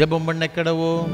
ஜெபம் பண்ண கடவோம்.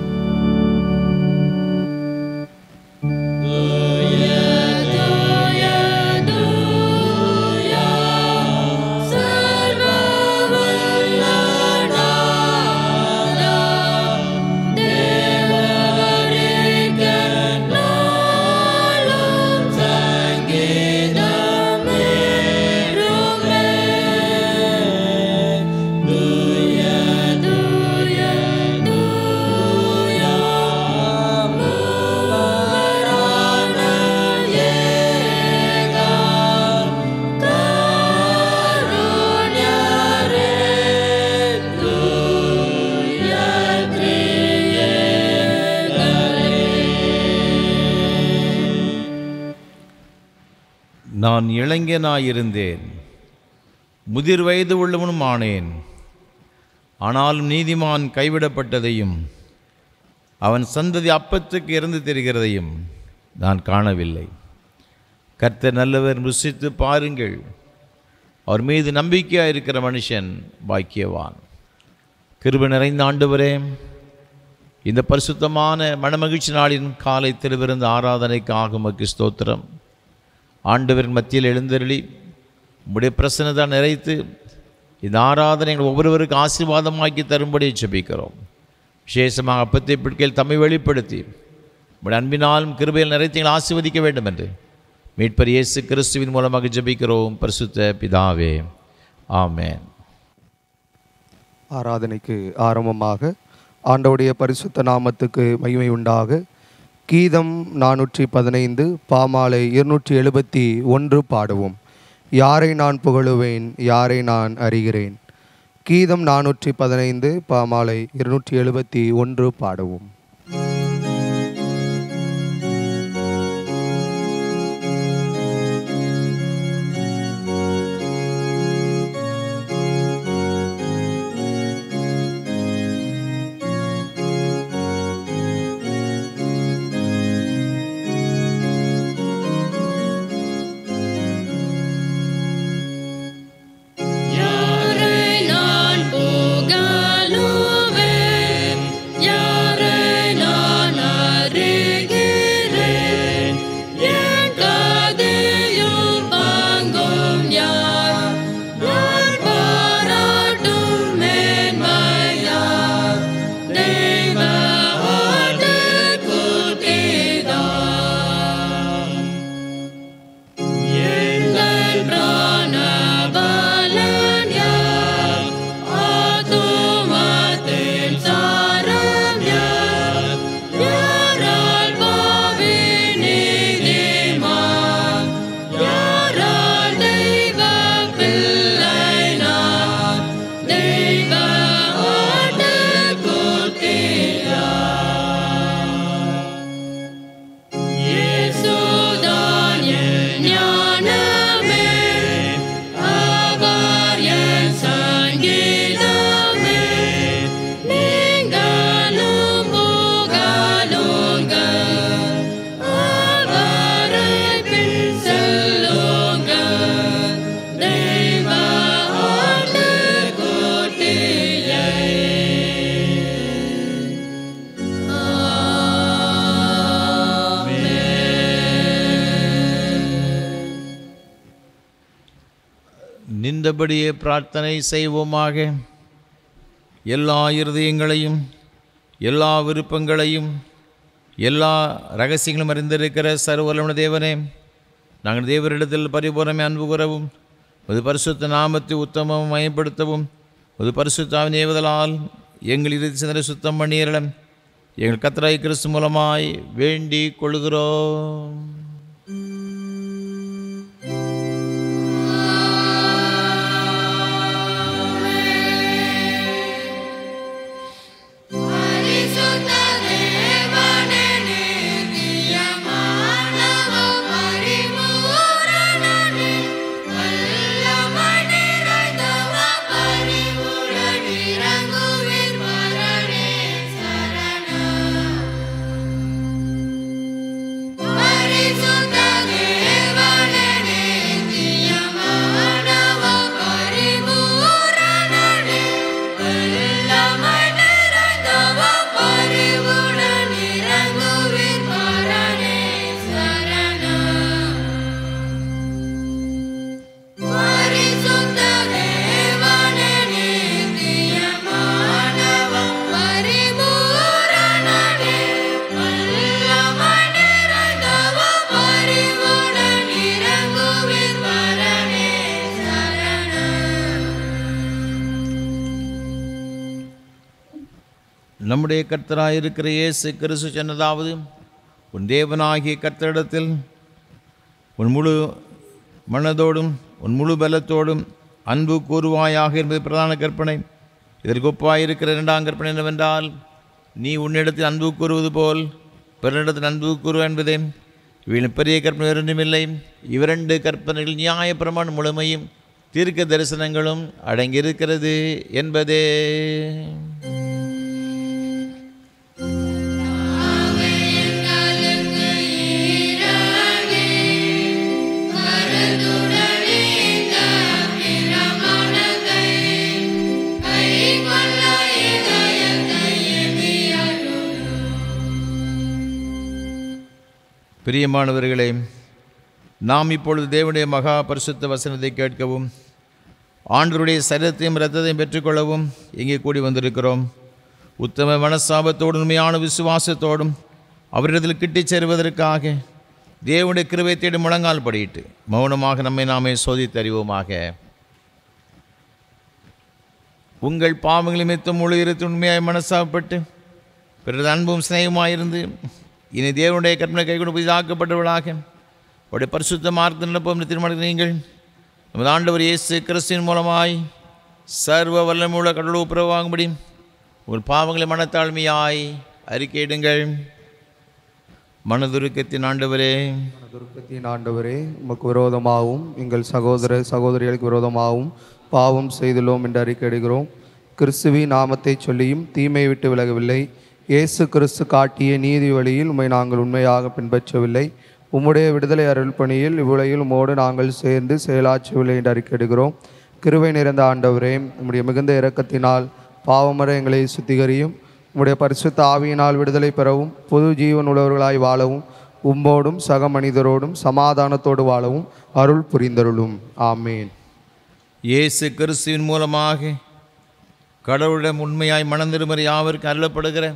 நான் இளைஞனாயிருந்தேன், முதிர் வயது உள்ளவனும் ஆனேன். ஆனாலும் நீதிமான் கைவிடப்பட்டதையும் அவன் சந்ததி அப்பத்துக்கு இறந்து தெரிகிறதையும் நான் காணவில்லை. கர்த்தர் நல்லவர், ருசித்து பாருங்கள். அவர் மீது நம்பிக்கையாக இருக்கிற மனுஷன் பாக்கியவான். கிருபை நிறைந்த ஆண்டவரே, இந்த பரிசுத்தமான மனமகிழ்ச்சி நாளின் காலை திருவிருந்த ஆராதனைக்காக உமக்கு ஸ்தோத்திரம். ஆண்டவரின் மத்தியில் எழுந்தருளி உம்முடைய பிரசன்னத்தை நிறைத்து இந்த ஆராதனை ஒவ்வொருவருக்கு ஆசீர்வாதமாக்கி தரும்படி ஜெபிக்கிறோம். விசேஷமாக அப்பத்தை பிடிக்கையில் தம்மை வெளிப்படுத்தி உம்முடைய அன்பினாலும் கிருபையில் நிறைத்து எங்களை ஆசீர்வதிக்க வேண்டும் என்று மீட்பர் இயேசு கிறிஸ்துவின் மூலமாக ஜெபிக்கிறோம் பரிசுத்த பிதாவே, ஆமென். ஆராதனைக்கு ஆரம்பமாக ஆண்டவருடைய பரிசுத்த நாமத்துக்கு மகிமை உண்டாக கீதம் 415 பாமாலை 271 பாடுவோம். யாரை நான் புகழுவேன், யாரை நான் அறிகிறேன். கீதம் 415 பாமாலை 271 பாடுவோம். நின்றபடியே பிரார்த்தனை செய்வோமாக. எல்லா இருதயங்களையும் எல்லா விருப்பங்களையும் எல்லா ரகசியங்களும் அறிந்திருக்கிற சர்வவல்லமையுள்ள தேவனே, நாங்கள் தேவரிடத்தில் பரிபூரணமே அன்பு கூறவும் ஒரு பரிசுத்த நாமத்தை உத்தமம் மயப்படுத்தவும் ஒரு பரிசுத்தாவின் ஏவுதலால் எங்கள் இறுதி சிந்தனை சுத்தம் பண்ணியரிடம் எங்கள் கர்த்தராகிய கிறிஸ்து மூலமாய் வேண்டிக் கொள்கிறோம். Hare நம்முடைய கர்த்தராயிருக்கிற இயேசு கிறிஸ்து சொன்னதாவது, உன் தேவனாகிய கர்த்தரிடத்தில் உன் முழு மனதோடும் உன் முழு பலத்தோடும் அன்பு கூறுவாயாக என்பது பிரதான கற்பனை. இதற்கு ஒப்பாயிருக்கிற இரண்டாம் கற்பனை என்னவென்றால், நீ உன்னிடத்தில் அன்பு கூறுவது போல் பிறனிடத்தில் அன்பு கூறுவ என்பதே. இவளின் பெரிய கற்பனை இரண்டுமில்லை. இவ்விரண்டு கற்பனைகள் நியாயப்பிரமாண முழுமையும் தீர்க்க தரிசனங்களும் அடங்கியிருக்கிறது என்பதே. பிரியமானவர்களே, நாம் இப்பொழுது தேவனுடைய மகா பரிசுத்த வசனத்தை கேட்கவும் ஆண்டவருடைய சரீரத்தையும் இரத்தத்தையும் பெற்றுக்கொள்ளவும் இங்கே கூடி வந்திருக்கிறோம். உத்தம மனஸ்தாபத்தோடும் உண்மையான விசுவாசத்தோடும் அவரிடத்தில் கிட்டிச் சேருவதற்காக தேவனுடைய கிருபை தேடி முழங்கால் படியிட்டு மௌனமாக நம்மை நாமே சோதித்தறிவோமாக. உங்கள் பாவங்களை நிமித்தம் முழு இருத்து உண்மையாய் மனஸ்தாபப்பட்டு பிறகு அன்பும் சிநேகமாயிருந்து இனி தேவனுடைய கற்பனை கைகொண்டு புதிதாக்கப்பட்டவர்களாக அவருடைய பரிசுத்த மார்க்கத்தில் நடப்போம் தீர்மானிக்க நீங்கள் நமது ஆண்டவர் இயேசு கிறிஸ்துவின் மூலமாய் சர்வ வல்லமையுள்ள கடவுள் உப்புரவாகும்படி உங்கள் பாவங்களை மனத்தாழ்மையாய் அறிக்கையிடுங்கள். மனதுருக்கத்தின் ஆண்டவரே, உமக்கு விரோதமாகவும் எங்கள் சகோதர சகோதரிகளுக்கு விரோதமாகவும் பாவம் செய்துள்ளோம் என்று அறிக்கையிடுகிறோம். கிறிஸ்துவின் நாமத்தை சொல்லியும் தீமையை விட்டு விலகவில்லை. இயேசு கிறிஸ்து காட்டிய நீதி வழியில் உம்மை நாங்கள் உண்மையாக பின்பற்றவில்லை. உம்முடைய விடுதலை அருள் பணியில் இவ்வுலகில் உம்மோடு நாங்கள் சேர்ந்து செயலாற்றவில்லை என்று அறிக்கையிடுகிறோம். கிருபை நிறைந்த ஆண்டவரே, உம்முடைய மிகுந்த இரக்கத்தினால் பாவமர எங்களை சுத்திகரியும். உம்முடைய பரிசுத்த ஆவியினால் விடுதலை பெறவும் பொது ஜீவன் உள்ளவர்களாய் வாழவும் உம்மோடும் சக மனிதரோடும் சமாதானத்தோடு வாழவும் அருள் புரிந்தருளும். ஆமேன். இயேசு கிறிஸ்துவின் மூலமாக கடவுளிடம் உண்மையாய் மனந்திருமறை யாவருக்கு அருளப்படுகிற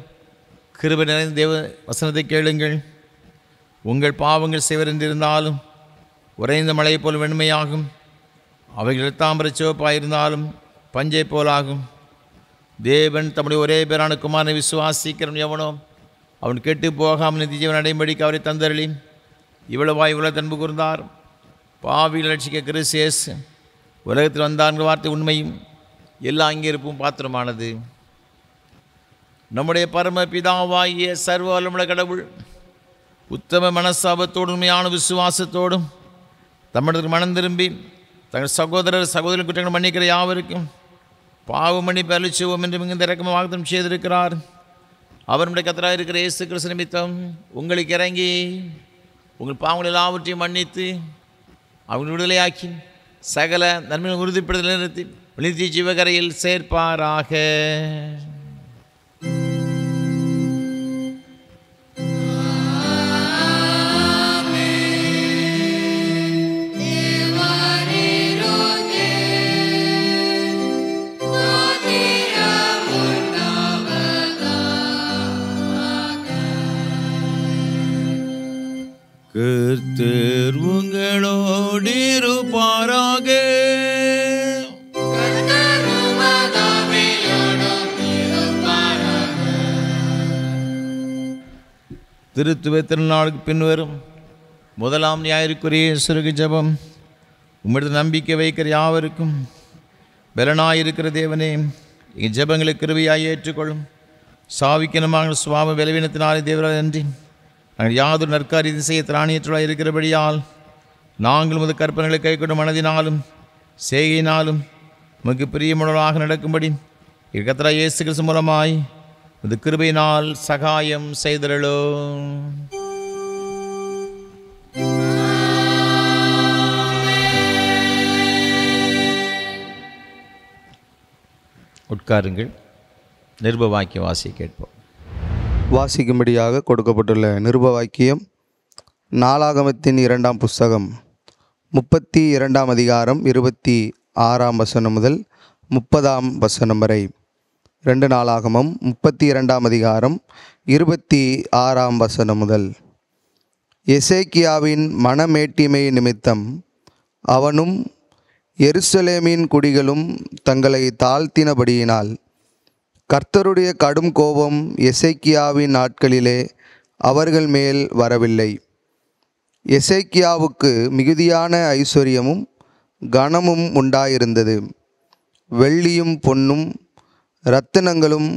கிருபை நிறைந்த தேவ வசனத்தை கேளுங்கள். உங்கள் பாவங்கள் சிவரென்றிருந்தாலும் உறைந்த மழை போல் வெண்மையாகும். அவைகள் இரத்தாம்பர சிவப்பாயிருந்தாலும் பஞ்சை போலாகும். தேவன் தம்முடைய ஒரே பேரான குமாரனை விசுவாசிக்கிறவன் எவனோ அவன் கெட்டு போகாமல் நிதி ஜீவன் அடையும்படிக்கு அவரை தந்தருளி இவ்வளவாய் உலக அன்பு கூர்ந்தார். பாவிகள் ரட்சிக்க கிறிஸ்து இயேசு உலகத்தில் வந்தார் வார்த்தை உண்மையும் எல்லா அங்கீகரிப்பும் பாத்திரமானது. நம்முடைய பரம பிதாவாகிய சர்வ வல்லமையுள்ள கடவுள் உத்தம மனஸ்தாபத்தோடும் உண்மையான விசுவாசத்தோடும் தமிழருக்கு மனம் திரும்பி தங்கள் சகோதரர் சகோதரி குற்றங்கள் மன்னிக்கிற யாவருக்கும் பாவ மன்னிப்பு அளிச்சுவோம் என்று மிகுந்த இரக்கமாக வாக்குத்தத்தம் செய்திருக்கிறார். அவர் நம்முடைய கர்த்தராக இருக்கிற இயேசு கிறிஸ்து நிமித்தம் உங்களுக்கு இறங்கி உங்கள் பாவங்கள் எல்லாவற்றையும் மன்னித்து அவங்க விடுதலையாக்கி சகல நன்மையை உறுதிப்படுத்தல் நிறுத்தி நித்திய ஜீவகரையில் சேர்ப்பாராக. கர்த்தர் உங்களோடு இருப்பாராக. திருத்துவ திருநாளுக்கு பின்வரும் முதலாம் ஞாயிற்றுக்குரிய சுருக ஜபம். உம்மிடத்தில் நம்பிக்கை வைக்கிற யாவருக்கும் பலனாயிருக்கிற தேவனே, எங்கள் ஜபங்களை கிருபையாய் ஏற்றுக்கொள்ளும். சாவிக்கனமாக சுவாம பலவீனத்தினாலே தேவரால் அன்றி நாங்கள் யாதொரு நற்காரியத்தை செய்ய திராணியற்றலாக இருக்கிறபடியால் நாங்கள் உமது கற்பனைகளை கைக்கொண்டு மனதினாலும் செய்கையினாலும் உமக்கு பிரியமுள்ளவர்களாக நடக்கும்படி எங்கள் கர்த்தராகிய இயேசு கிறிஸ்து மூலமாய் உமது கிருபையினால் சகாயம் செய்தருளும். உட்காருங்கள். நிருப வாக்கிய வாசியை கேட்போம். வாசிக்கும்படியாக கொடுக்கப்பட்டுள்ள நிருப வாக்கியம் நாளாகமத்தின் 2ஆம் புஸ்தகம் 32ஆம் அதிகாரம் 26ஆம் வசனம் முதல் 30ஆம் வசனம் வரை. 2 நாளாகமம் 32ஆம் அதிகாரம் 26ஆம் வசனம் முதல். எசேக்கியாவின் மனமேட்டிமை நிமித்தம் அவனும் எருசலேமின் குடிகளும் தங்களை தாழ்த்தினபடியினால் கர்த்தருடைய கடும் கோபம் எசேக்கியாவின் நாட்களிலே அவர்கள் மேல் வரவில்லை. எசேக்கியாவுக்கு மிகுதியான ஐஸ்வர்யமும் கனமும் உண்டாயிருந்தது. வெள்ளியும் பொன்னும் இரத்தினங்களும்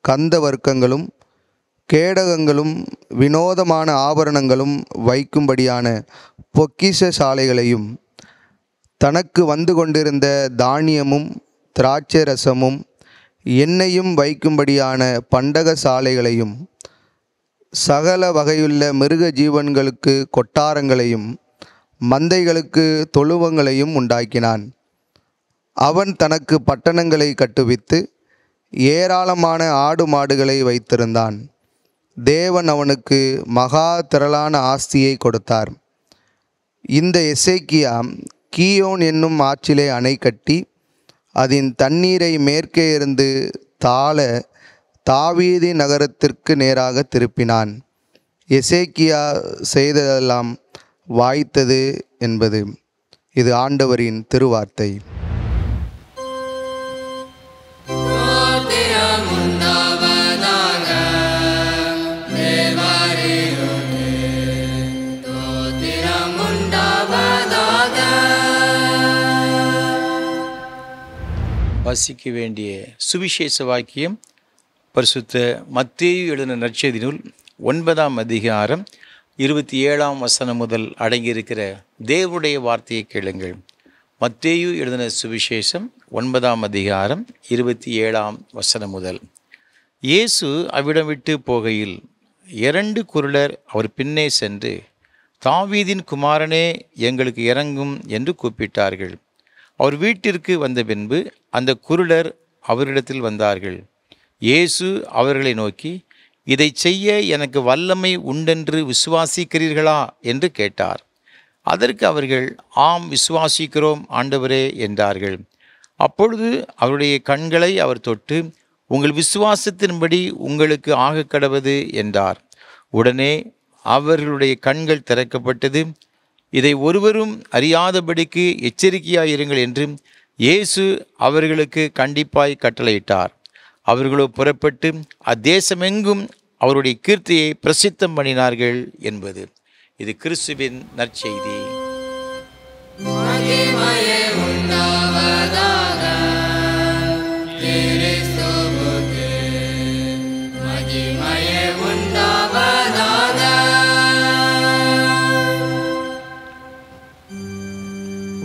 கந்தவர்க்கங்களும் கேடகங்களும் வினோதமான ஆபரணங்களும் வைக்கும்படியான பொக்கிஷ சாலைகளையும் தனக்கு வந்து கொண்டிருந்த தானியமும் திராட்சை ரசமும் எண்ணெயும் வைக்கும்படியான பண்டக சாலைகளையும் சகல வகையுள்ள மிருக ஜீவன்களுக்கு கொட்டாரங்களையும் மந்தைகளுக்கு தொழுவங்களையும் உண்டாக்கினான். அவன் தனக்கு பட்டணங்களை கட்டுவித்து ஏராளமான ஆடு மாடுகளை வைத்திருந்தான். தேவன் அவனுக்கு மகா திரளான ஆஸ்தியை கொடுத்தார். இந்த எசேக்கியா கீயோன் என்னும் ஆற்றிலே அணை கட்டி அதன் தண்ணீரை மேற்கே இருந்து தாவீது நகரத்திற்கு நேராக திருப்பினான். எசேக்கியா செய்ததெல்லாம் வாய்த்தது என்பது. இது ஆண்டவரின் திருவார்த்தை. வாசிக்க வேண்டிய சுவிசேஷ வாக்கியம் பரிசுத்த மத்தேயு எழுதின நற்செய்தி நூல் 9ஆம் அதிகாரம் 27ஆம் வசனம் முதல் அடங்கியிருக்கிற தேவனுடைய வார்த்தையை கேளுங்கள். மத்தேயு எழுதின சுவிசேஷம் 9ஆம் அதிகாரம் 27ஆம் வசனம் முதல். இயேசு அவ்விடம் விட்டு போகையில் 2 குருடர் அவர் பின்னே சென்று, தாவீதின் குமாரனே, எங்களுக்கு இறங்கும் என்று கூப்பிட்டார்கள். அவர் வீட்டிற்கு வந்த பின்பு அந்த குருடர் அவரிடத்தில் வந்தார்கள். இயேசு அவர்களை நோக்கி, இதை செய்ய எனக்கு வல்லமை உண்டென்று விசுவாசிக்கிறீர்களா என்று கேட்டார். அதற்கு அவர்கள், ஆம், விசுவாசிக்கிறோம் ஆண்டவரே என்றார்கள். அப்பொழுது அவருடைய கண்களை அவர் தொட்டு, உங்கள் விசுவாசத்தின்படி உங்களுக்கு ஆகக்கடவது என்றார். உடனே அவர்களுடைய கண்கள் திறக்கப்பட்டது. இதை ஒருவரும் அறியாதபடிக்கு எச்சரிக்கையாயிருங்கள் என்று இயேசு அவர்களுக்கு கண்டிப்பாய் கட்டளையிட்டார். அவர்களோ புறப்பட்டு அத்தேசமெங்கும் அவருடைய கீர்த்தியை பிரசித்தம் பண்ணினார்கள் என்பது. இது கிறிஸ்துவின் நற்செய்தி.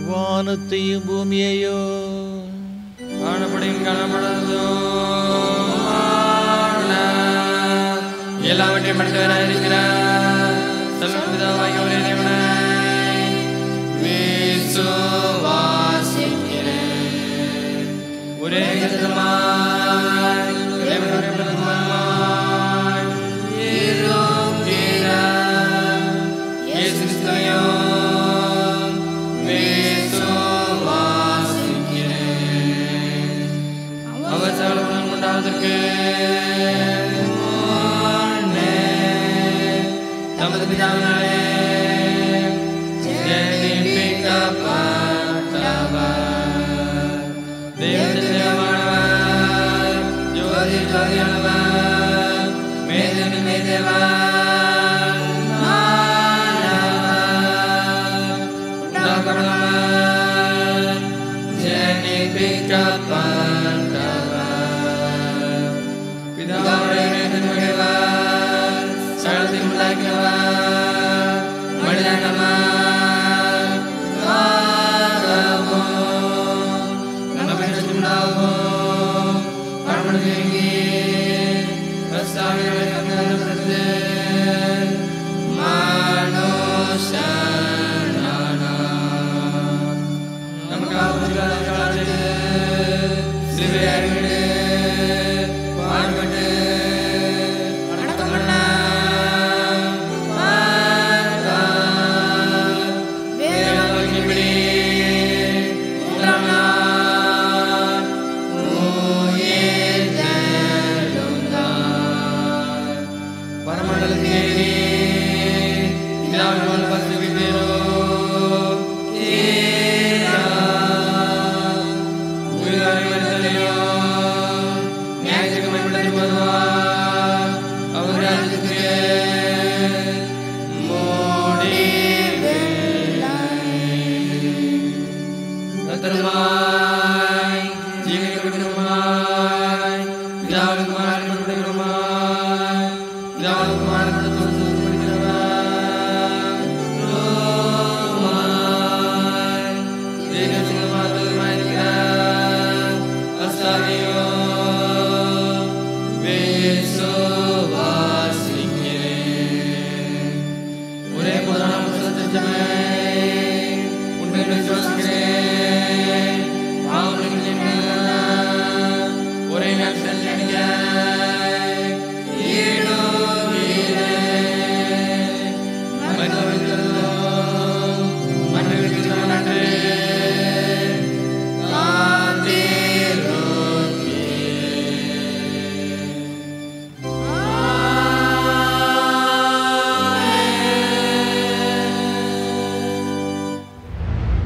வானத்தையும் பூமியையோ எல்லாவற்றையும் படைத்தவராயிருக்கிற சர்வபிதாவாகிய ஒரே தேவனை விசுவாசிக்கிறேன். ஒரே கர்த்தருமாய் தேவனுடைய பிரதமருமாய் இருக்கிற இயேசு கிறிஸ்துவையும் அவர் சகல குணம் உண்டாவதற்கு தமது பிதாவினாலே ஜெனிப்பிக்கப்பட்டவர், தேவனுடைய தேவமானவர், ஜோதி ஜோதியானவர், மேதனி மேதேவர், உண்டாக்கப்பட்டவர், ஜெனிப்பிக்கப்பட்டவர், பிதாவுடைய நேசமுடையவர், சகலத்தையும் உண்டாக்கினவர், மனிதனமாய் வாழவும் நமக்கு உண்டாகவும் பரமனுக்கு பிரஸ்தாவிகளை கண்டது மனுஷனானார். நமக்காக சிலுவையாகிவிடு பாடுபட்டு Yeah.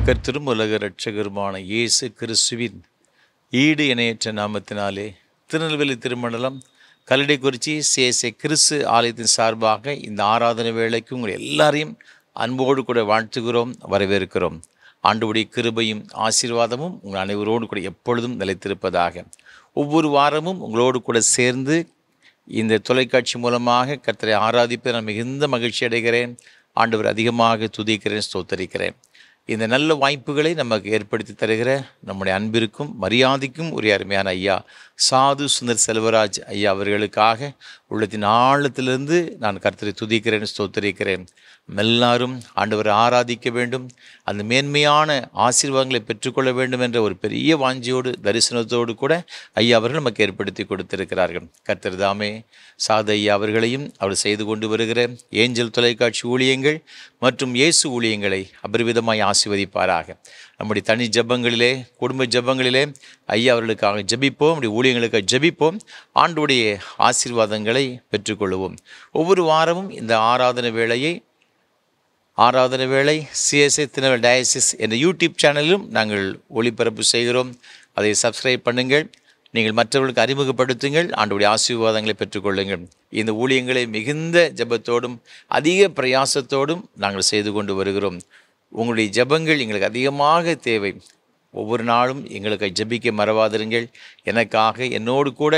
கர்த்தரும் உலக இரட்சகருமான இயேசு கிறிஸ்துவின் ஈடு இணையற்ற நாமத்தினாலே திருநெல்வேலி திருமண்டலம் கல்லடைக்குறிச்சி சேசே கிறிஸ்து ஆலயத்தின் சார்பாக இந்த ஆராதனை வேளைக்கு உங்கள் எல்லாரையும் அன்போடு கூட வாழ்த்துகிறோம், வரவேற்கிறோம். ஆண்டவருடைய கிருபையும் ஆசீர்வாதமும் உங்கள் அனைவரோடு கூட எப்பொழுதும் நிலைத்திருப்பதாக. ஒவ்வொரு வாரமும் உங்களோடு கூட சேர்ந்து இந்த தொலைக்காட்சி மூலமாக கர்த்தரை ஆராதிப்பதை நான் மிகுந்த மகிழ்ச்சி அடைகிறேன். ஆண்டவர் அதிகமாக துதிக்கிறேன், ஸ்தோத்தரிக்கிறேன். இந்த நல்ல வாய்ப்புகளை நமக்கு ஏற்படுத்தி தருகிற நம்முடைய அன்பிற்கும் மரியாதைக்கும் உரிய அருமையான ஐயா சாது சுந்தர் செல்வராஜ் ஐயா அவர்களுக்காக உள்ளத்தின் ஆழத்திலிருந்து நான் கர்த்தரை துதிக்கிறேன், ஸ்தோத்தரிக்கிறேன். எல்லாரும் ஆண்டவரை ஆராதிக்க வேண்டும், அந்த மேன்மையான ஆசீர்வாதங்களை பெற்றுக்கொள்ள வேண்டும் என்ற ஒரு பெரிய வாஞ்சியோடு தரிசனத்தோடு கூட ஐயா அவர்கள் நமக்கு ஏற்படுத்தி கொடுத்திருக்கிறார்கள். கர்த்தர் தாமே சாது ஐயா அவர்களையும் அவர் செய்து கொண்டு வருகிற ஏஞ்சல் தொலைக்காட்சி ஊழியங்கள் மற்றும் இயேசு ஊழியங்களை அபரிவிதமாய் ஆசீர்வதிப்பாராக. நம்முடைய தனி ஜபங்களிலே, குடும்ப ஜபங்களிலே ஐயா அவர்களுக்காக ஜபிப்போம், நம்முடைய ஊழியங்களுக்காக ஜபிப்போம், ஆண்டவருடைய ஆசீர்வாதங்களை பெற்றுக்கொள்வோம். ஒவ்வொரு வாரமும் இந்த ஆராதனை வேளை சிஎஸ்ஐ திருநெல்வேலி டயசிஸ் என்ற யூடியூப் சேனலிலும் நாங்கள் ஒளிபரப்பு செய்கிறோம். அதை சப்ஸ்கிரைப் பண்ணுங்கள், நீங்கள் மற்றவர்களுக்கு அறிமுகப்படுத்துங்கள், ஆண்டவருடைய ஆசீர்வாதங்களை பெற்றுக்கொள்ளுங்கள். இந்த ஊழியங்களை மிகுந்த ஜபத்தோடும் அதிக பிரயாசத்தோடும் நாங்கள் செய்து கொண்டு வருகிறோம். உங்களுடைய ஜபங்கள் எங்களுக்கு அதிகமாக தேவை. ஒவ்வொரு நாளும் எங்களுக்கு ஜபிக்க மறவாதிருங்கள். எனக்காக, என்னோடு கூட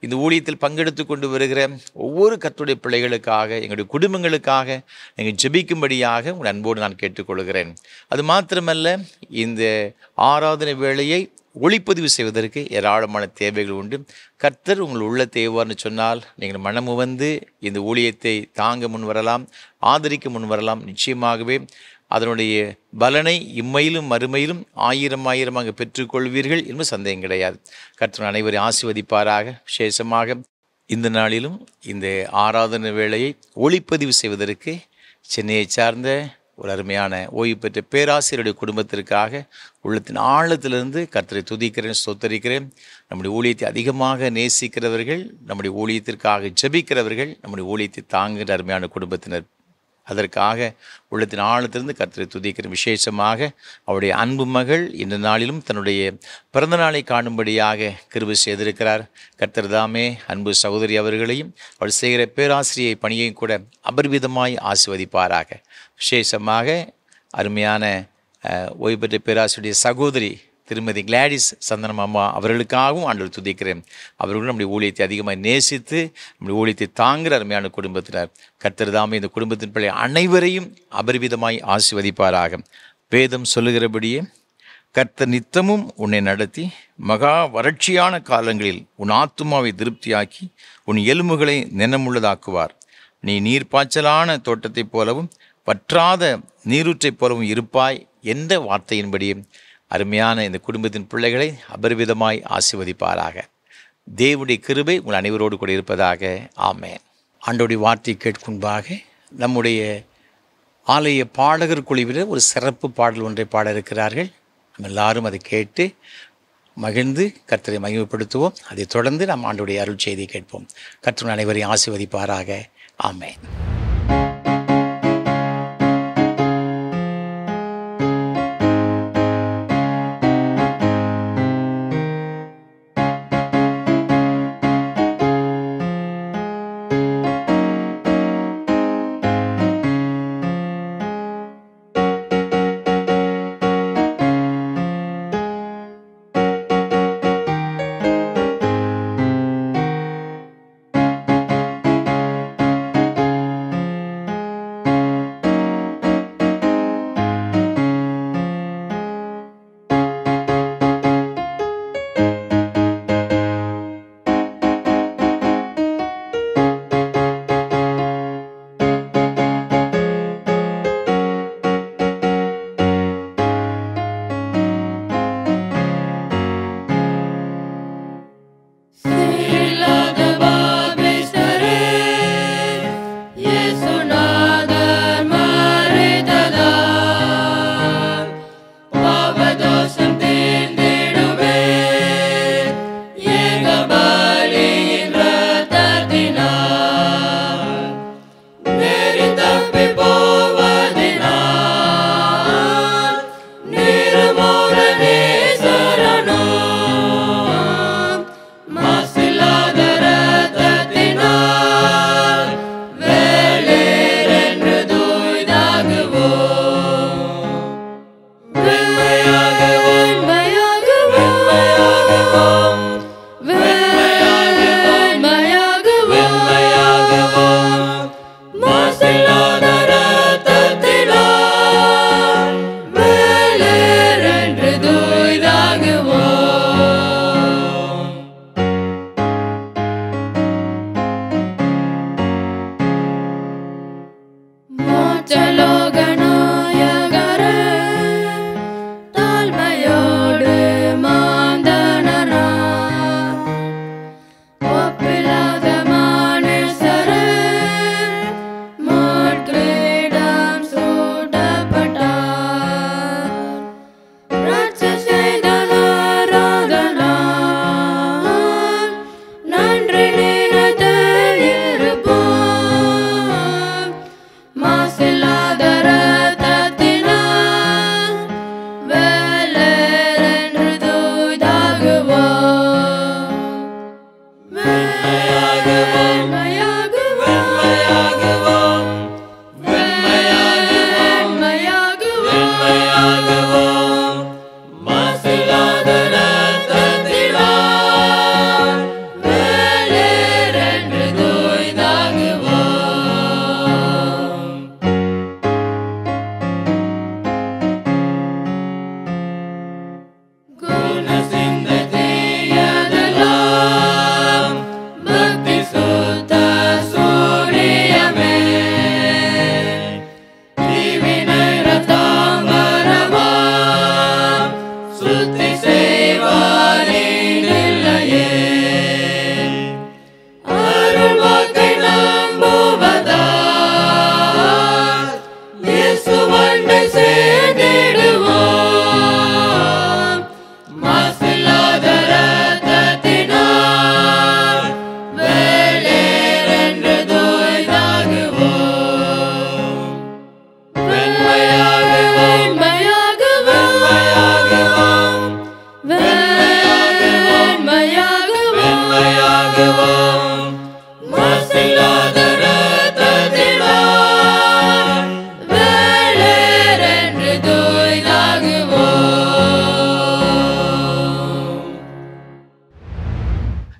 இந்த ஊழியத்தில் பங்கெடுத்து கொண்டு வருகிற ஒவ்வொரு கர்த்தருடைய பிள்ளைகளுக்காக, எங்களுடைய குடும்பங்களுக்காக நீங்கள் ஜபிக்கும்படியாக உங்கள் அன்போடு நான் கேட்டுக்கொள்கிறேன். அது மாத்திரமல்ல, இந்த ஆராதனை வேளையை ஒளிப்பதிவு செய்வதற்கு ஏராளமான தேவைகள் உண்டு. கர்த்தர் உங்கள் உள்ள தேவார்னு சொன்னால் நீங்கள் மனமு வந்து இந்த ஊழியத்தை தாங்க முன் வரலாம், ஆதரிக்க முன் வரலாம். நிச்சயமாகவே அதனுடைய பலனை இம்மையிலும் மறுமையிலும் ஆயிரமாக பெற்றுக்கொள்வீர்கள் என்று சந்தேகம் கிடையாது. கர்த்தர் அனைவரையும் ஆசீர்வதிப்பாராக. விசேஷமாக இந்த நாளிலும் இந்த ஆராதனை வேளையை ஒளிப்பதிவு செய்வதற்கு சென்னையை சார்ந்த ஒரு அருமையான ஓய்வு பெற்ற பேராசிரியருடைய குடும்பத்திற்காக உள்ளத்தின் ஆழத்திலிருந்து கர்த்தரை துதிக்கிறேன், ஸ்தோத்தரிக்கிறேன். நம்முடைய ஊழியத்தை அதிகமாக நேசிக்கிறவர்கள், நம்முடைய ஊழியத்திற்காக ஜெபிக்கிறவர்கள், நம்முடைய ஊழியத்தை தாங்குகிற அருமையான குடும்பத்தினர், அதற்காக உள்ளத்தின் ஆழத்திலிருந்து கர்த்தரை துதிக்கிற. விசேஷமாக அவருடைய அன்பு மகள் இந்த நாளிலும் தன்னுடைய பிறந்த நாளை காணும்படியாக கிருபை செய்திருக்கிறார். கர்த்தர் தாமே அன்பு சகோதரி அவர்களையும் அவள் செய்கிற பேராசிரியை பணியையும் கூட அபரிவிதமாய் ஆசீர்வதிப்பாராக. விசேஷமாக அருமையான ஓய்வு பெற்ற பேராசிரியருடைய சகோதரி திருமதி கிளாடிஸ் சந்தனம் அம்மா அவர்களுக்காகவும் ஆண்டவர் துதிக்கிறேன். அவர்களும் நம்முடைய ஊழியத்தை அதிகமாக நேசித்து நம்முடைய ஊழியத்தை தாங்குகிற அருமையான குடும்பத்தினர். கர்த்தர் தாமே இந்த குடும்பத்தின் பிள்ளை அனைவரையும் அபரிவிதமாய் ஆசீர்வதிப்பாராக. வேதம் சொல்லுகிறபடியே கர்த்தர் நித்தமும் உன்னை நடத்தி மகா வறட்சியான காலங்களில் உன் ஆத்துமாவை திருப்தியாக்கி உன் எலும்புகளை நினமுள்ளதாக்குவார். நீ நீர்ப்பாய்ச்சலான தோட்டத்தைப் போலவும் வற்றாத நீரூற்றைப் போலவும் இருப்பாய் என்ற வார்த்தையின்படியே அருமையான இந்த குடும்பத்தின் பிள்ளைகளை அபரிவிதமாய் ஆசீர்வதிப்பாராக. தேவனுடைய கிருபை உங்கள் அனைவரோடு கூட இருப்பதாக. ஆமென். ஆண்டவருடைய வார்த்தையை கேட்கும்பாக நம்முடைய ஆலய பாடகர் குழுவினர் ஒரு சிறப்பு பாடல் ஒன்றை பாட இருக்கிறார்கள். நம்ம எல்லாரும் அதை கேட்டு மகிழ்ந்து கர்த்தரை மகிமைப்படுத்துவோம். அதைத் தொடர்ந்து நாம் ஆண்டவருடைய அருள் செய்தியை கேட்போம். கர்த்தர் அனைவரையும் ஆசீர்வதிப்பாராக. ஆமென்.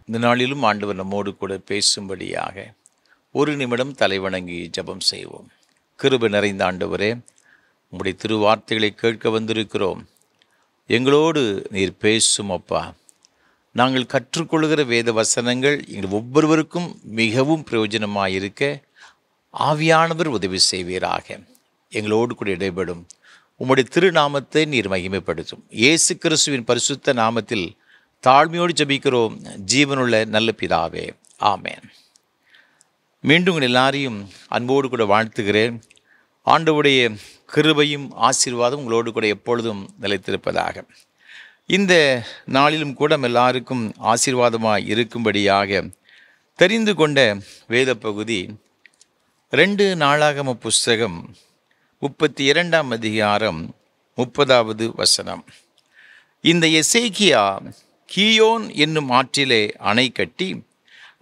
இந்த நாளிலும் ஆண்டவர் நம்மோடு கூட பேசும்படியாக ஒரு நிமிடம் தலைவணங்கி ஜெபம் செய்வோம். கிருபை நிறைந்த ஆண்டவரே, உம்முடைய திருவார்த்தைகளை கேட்க வந்திருக்கிறோம். எங்களோடு நீர் பேசும் அப்பா. நாங்கள் கற்றுக்கொள்கிற வேத வசனங்கள் எங்கள் ஒவ்வொருவருக்கும் மிகவும் பிரயோஜனமாயிருக்க ஆவியானவர் உதவி செய்வீராக. எங்களோடு கூட இடைபடும். உம்முடைய திருநாமத்தை நீர் மகிமைப்படுத்தும். இயேசு கிறிஸ்துவின் பரிசுத்த நாமத்தில் தாழ்மையோடு ஜெபிக்கிறோம் ஜீவனுள்ள நல்ல பிதாவே, ஆமென். மீண்டும் உங்கள் எல்லாரையும் அன்போடு கூட வாழ்த்துகிறேன். ஆண்டவருடைய கிருபையும் ஆசீர்வாதம் உங்களோடு கூட எப்பொழுதும் நிலைத்திருப்பதாக. இந்த நாளிலும் கூட எல்லாருக்கும் ஆசீர்வாதமாக இருக்கும்படியாக தெரிந்து கொண்ட வேத பகுதி 2 நாளாகம புஸ்தகம் 32ஆம் அதிகாரம் 30வது வசனம். இந்த எசேக்கியா கீயோன் என்னும் ஆற்றிலே அணை கட்டி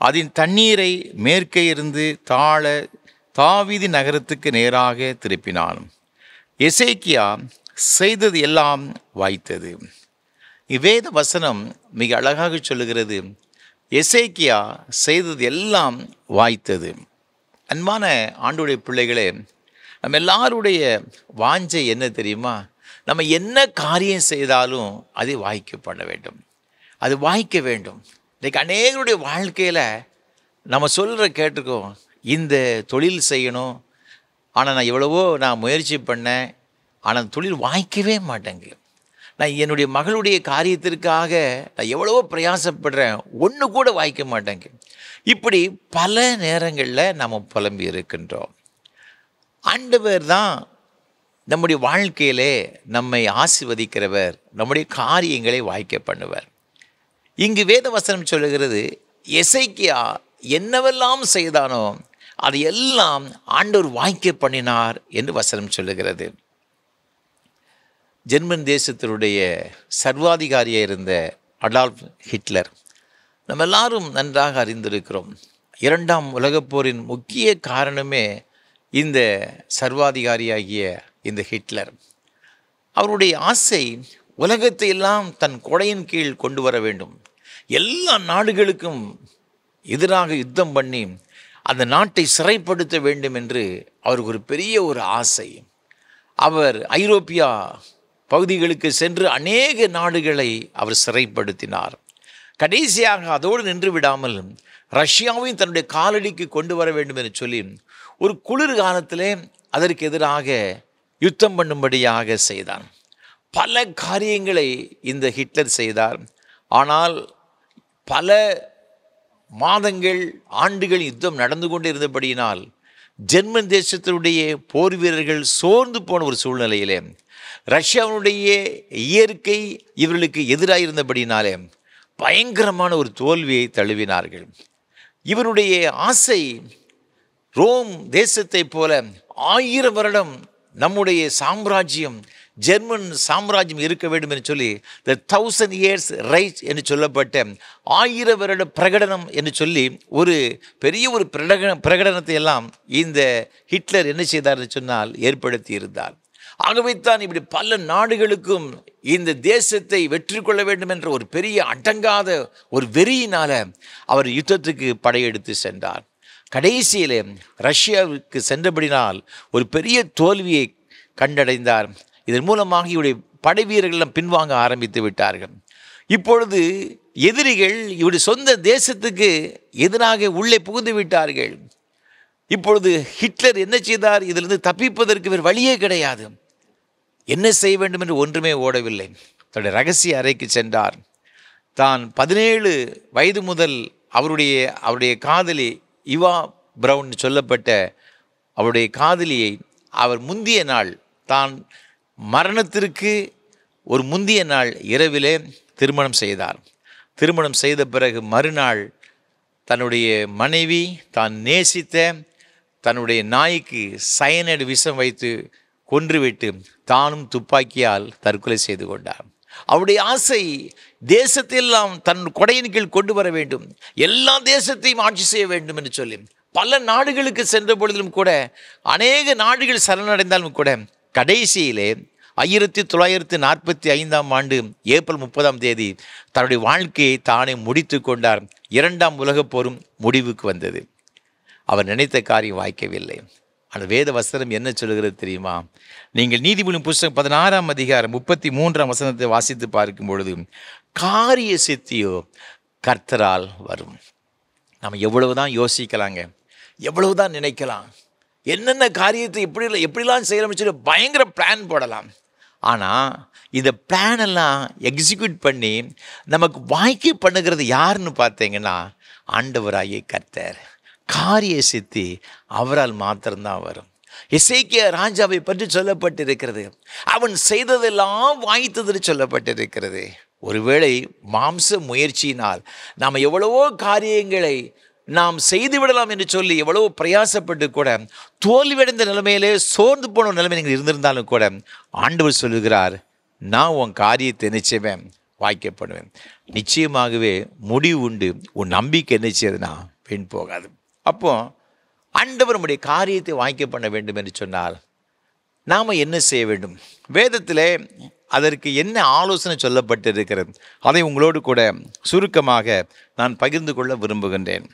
அதன் தண்ணீரை மேற்கே இருந்து தாவீது நகரத்துக்கு நேராக திருப்பினான். எசேக்கியா செய்தது எல்லாம் வாய்த்தது. இவ்வேத வசனம் மிக அழகாக சொல்லுகிறது. எசேக்கியா செய்தது எல்லாம் வாய்த்தது. அன்பான ஆண்டவருடைய பிள்ளைகளே, நம்ம எல்லாருடைய வாஞ்சை என்ன தெரியுமா? நம்ம என்ன காரியம் செய்தாலும் அது வாய்க்கப்பட வேண்டும், அது வாய்க்க வேண்டும். இன்றைக்கு அநேகருடைய வாழ்க்கையில் நம்ம சொல்கிற கேட்டிருக்கோம், இந்த தொழில் செய்யணும், ஆனால் நான் முயற்சி பண்ணேன், ஆனால் தொழில் வாய்க்கவே மாட்டேங்க. நான் என்னுடைய மகளுடைய காரியத்திற்காக நான் எவ்வளவோ பிரயாசப்படுறேன், ஒன்று கூட வாய்க்க மாட்டேங்க. இப்படி பல நேரங்களில் நம்ம புலம்பி இருக்கின்றோம். ஆண்டவர் தான் நம்முடைய வாழ்க்கையிலே நம்மை ஆசீர்வதிக்கிறவர், நம்முடைய காரியங்களை வாய்க்க பண்ணுவர். இங்கு வேத வசனம் சொல்லுகிறது, எசேக்கியா என்னவெல்லாம் செய்தானோ அதை எல்லாம் ஆண்டவர் வாய்க்க பண்ணினார் என்று வசனம் சொல்லுகிறது. ஜெர்மன் தேசத்தினுடைய சர்வாதிகாரியாக இருந்த அடால்ஃப் ஹிட்லர் நம்ம எல்லாரும் நன்றாக அறிந்திருக்கிறோம். 2ஆம் உலகப் போரின் முக்கிய காரணமே இந்த சர்வாதிகாரியாகிய இந்த ஹிட்லர். அவருடைய ஆசை உலகத்தை எல்லாம் தன் கொடையின் கீழ் கொண்டு வர வேண்டும், எல்லா நாடுகளுக்கும் எதிராக யுத்தம் பண்ணி அந்த நாட்டை சிறைப்படுத்த வேண்டும் என்று அவருக்கு ஒரு பெரிய ஒரு ஆசை. அவர் ஐரோப்பியா பகுதிகளுக்கு சென்று அநேக நாடுகளை அவர் சிறைப்படுத்தினார். கடைசியாக அதோடு நின்று விடாமல் ரஷ்யாவையும் தன்னுடைய காலடிக்கு கொண்டு வர வேண்டும் என்று சொல்லி ஒரு குளிர் காலத்திலே அதற்கு எதிராக யுத்தம் பண்ணும்படியாக செய்தான். பல காரியங்களை இந்த ஹிட்லர் செய்தார். ஆனால் பல மாதங்கள் ஆண்டுகள் யுத்தம் நடந்து கொண்டு இருந்தபடியினால் ஜெர்மன் தேசத்தினுடைய போர் வீரர்கள் சோர்ந்து போன ஒரு சூழ்நிலையிலே ரஷ்யாவுடைய இயற்கை இவர்களுக்கு எதிராக இருந்தபடினாலே பயங்கரமான ஒரு தோல்வியை தழுவினார்கள். இவருடைய ஆசை ரோம் தேசத்தை போல 1000 வருடம் நம்முடைய சாம்ராஜ்யம், ஜெர்மன் சாம்ராஜ்யம் இருக்க வேண்டும் என்று சொல்லி the 1000 years ரைட் என்று சொல்லப்பட்ட 1000 வருட பிரகடனம் என்று சொல்லி ஒரு பெரிய ஒரு பிரகடனத்தை எல்லாம் இந்த ஹிட்லர் என்ன செய்தார் என்று சொன்னால் ஏற்படுத்தி இருந்தார். ஆகவே தான் இப்படி பல நாடுகளுக்கும் இந்த தேசத்தை வெற்றி கொள்ள வேண்டும் என்ற ஒரு பெரிய அடங்காத ஒரு வெறியினால அவர் யுத்தத்துக்கு படையெடுத்து சென்றார். கடைசியிலே ரஷ்யாவுக்கு சென்றபடினால் ஒரு பெரிய தோல்வியை கண்டடைந்தார். இதன் மூலமாக இவருடைய படை வீரர்கள் பின்வாங்க ஆரம்பித்து விட்டார்கள். இப்பொழுது எதிரிகள் இவருடைய சொந்த தேசத்துக்கு எதிராக உள்ளே புகுந்து விட்டார்கள். இப்பொழுது ஹிட்லர் என்ன செய்தார்? இதிலிருந்து தப்பிப்பதற்கு வேறு வழியே கிடையாது. என்ன செய்ய வேண்டும் என்று ஒன்றுமே ஓடவில்லை. தன்னுடைய ரகசிய அறைக்கு சென்றார். தான் 17 வயது முதல் அவருடைய காதலி இவா பிரவுன் சொல்லப்பட்ட அவருடைய காதலியை அவர் முந்திய நாள், தான் மரணத்திற்கு ஒரு முந்திய நாள் இரவிலே திருமணம் செய்தார். திருமணம் செய்த பிறகு மறுநாள் தன்னுடைய மனைவி தான் நேசித்த தன்னுடைய நாய்க்கு சயனைடு விஷம் வைத்து கொன்றுவிட்டு தானும் துப்பாக்கியால் தற்கொலை செய்து கொண்டார். அவருடைய ஆசை தேசத்தையெல்லாம் தன் கொடையின் கீழ் கொண்டு வர வேண்டும், எல்லா தேசத்தையும் ஆட்சி செய்ய வேண்டும் என்று சொல்லி பல நாடுகளுக்கு சென்ற பொழுதிலும் கூட, அநேக நாடுகள் சரணடைந்தாலும் கூட, கடைசியிலே 1945ஆம் ஆண்டு ஏப்ரல் 30ஆம் தேதி தன்னுடைய வாழ்க்கையை தானே முடித்து கொண்டார். 2ஆம் உலகப் போரும் முடிவுக்கு வந்தது. அவர் நினைத்த காரியம் வாய்க்கவில்லை. அந்த வேத வசனம் என்ன சொல்கிறது தெரியுமா? நீங்கள் நீதிமொழியின் புஸ்தகம் 16ஆம் அதிகாரம் 33ஆம் வசனத்தை வாசித்து பார்க்கும் பொழுது, காரிய சித்தியோ கர்த்தரால் வரும். நம்ம எவ்வளவுதான் யோசிக்கலாங்க, எவ்வளவுதான் நினைக்கலாம், என்னென்ன காரியத்தை எப்படிலாம் செய்யலாம்னு சொல்லி பயங்கர பிளான் போடலாம். ஆனால் இந்த பிளான் எல்லாம் எக்ஸிக்யூட் பண்ணி நமக்கு வாய்க்கை பண்ணுகிறது யாருன்னு பார்த்தீங்கன்னா ஆண்டவராகிய கர்த்தர். காரிய சித்தி அவரால் மாத்திரம்தான் வரும். எசேக்கியா ராஜாவை பற்றி சொல்லப்பட்டிருக்கிறது, அவன் செய்ததெல்லாம் வாய்த்ததுன்னு சொல்லப்பட்டிருக்கிறது. ஒருவேளை மாம்ச முயற்சியினால் நாம் எவ்வளவோ காரியங்களை நாம் செய்து விடலாம் என்று சொல்லி எவ்வளவோ பிரயாசப்பட்டு கூட தோல்வியடைந்த நிலைமையிலே சோர்ந்து போன நிலைமை நீங்கள் இருந்திருந்தாலும் கூட ஆண்டவர் சொல்லுகிறார், நான் உன் காரியத்தை நிச்சயமே வாய்க்கப்படுவேன். நிச்சயமாகவே முடிவு உண்டு. உன் நம்பிக்கை என்ன செய்யுதுன்னா வீண் போகாது. அப்போ ஆண்டவர் நம்முடைய காரியத்தை வாய்க்க பண்ண வேண்டும் என்று சொன்னால் நாம் என்ன செய்ய வேண்டும்? வேதத்திலே அதற்கு என்ன ஆலோசனை சொல்லப்பட்டிருக்கிறது, அதை உங்களோடு கூட சுருக்கமாக நான் பகிர்ந்து கொள்ள விரும்புகின்றேன்.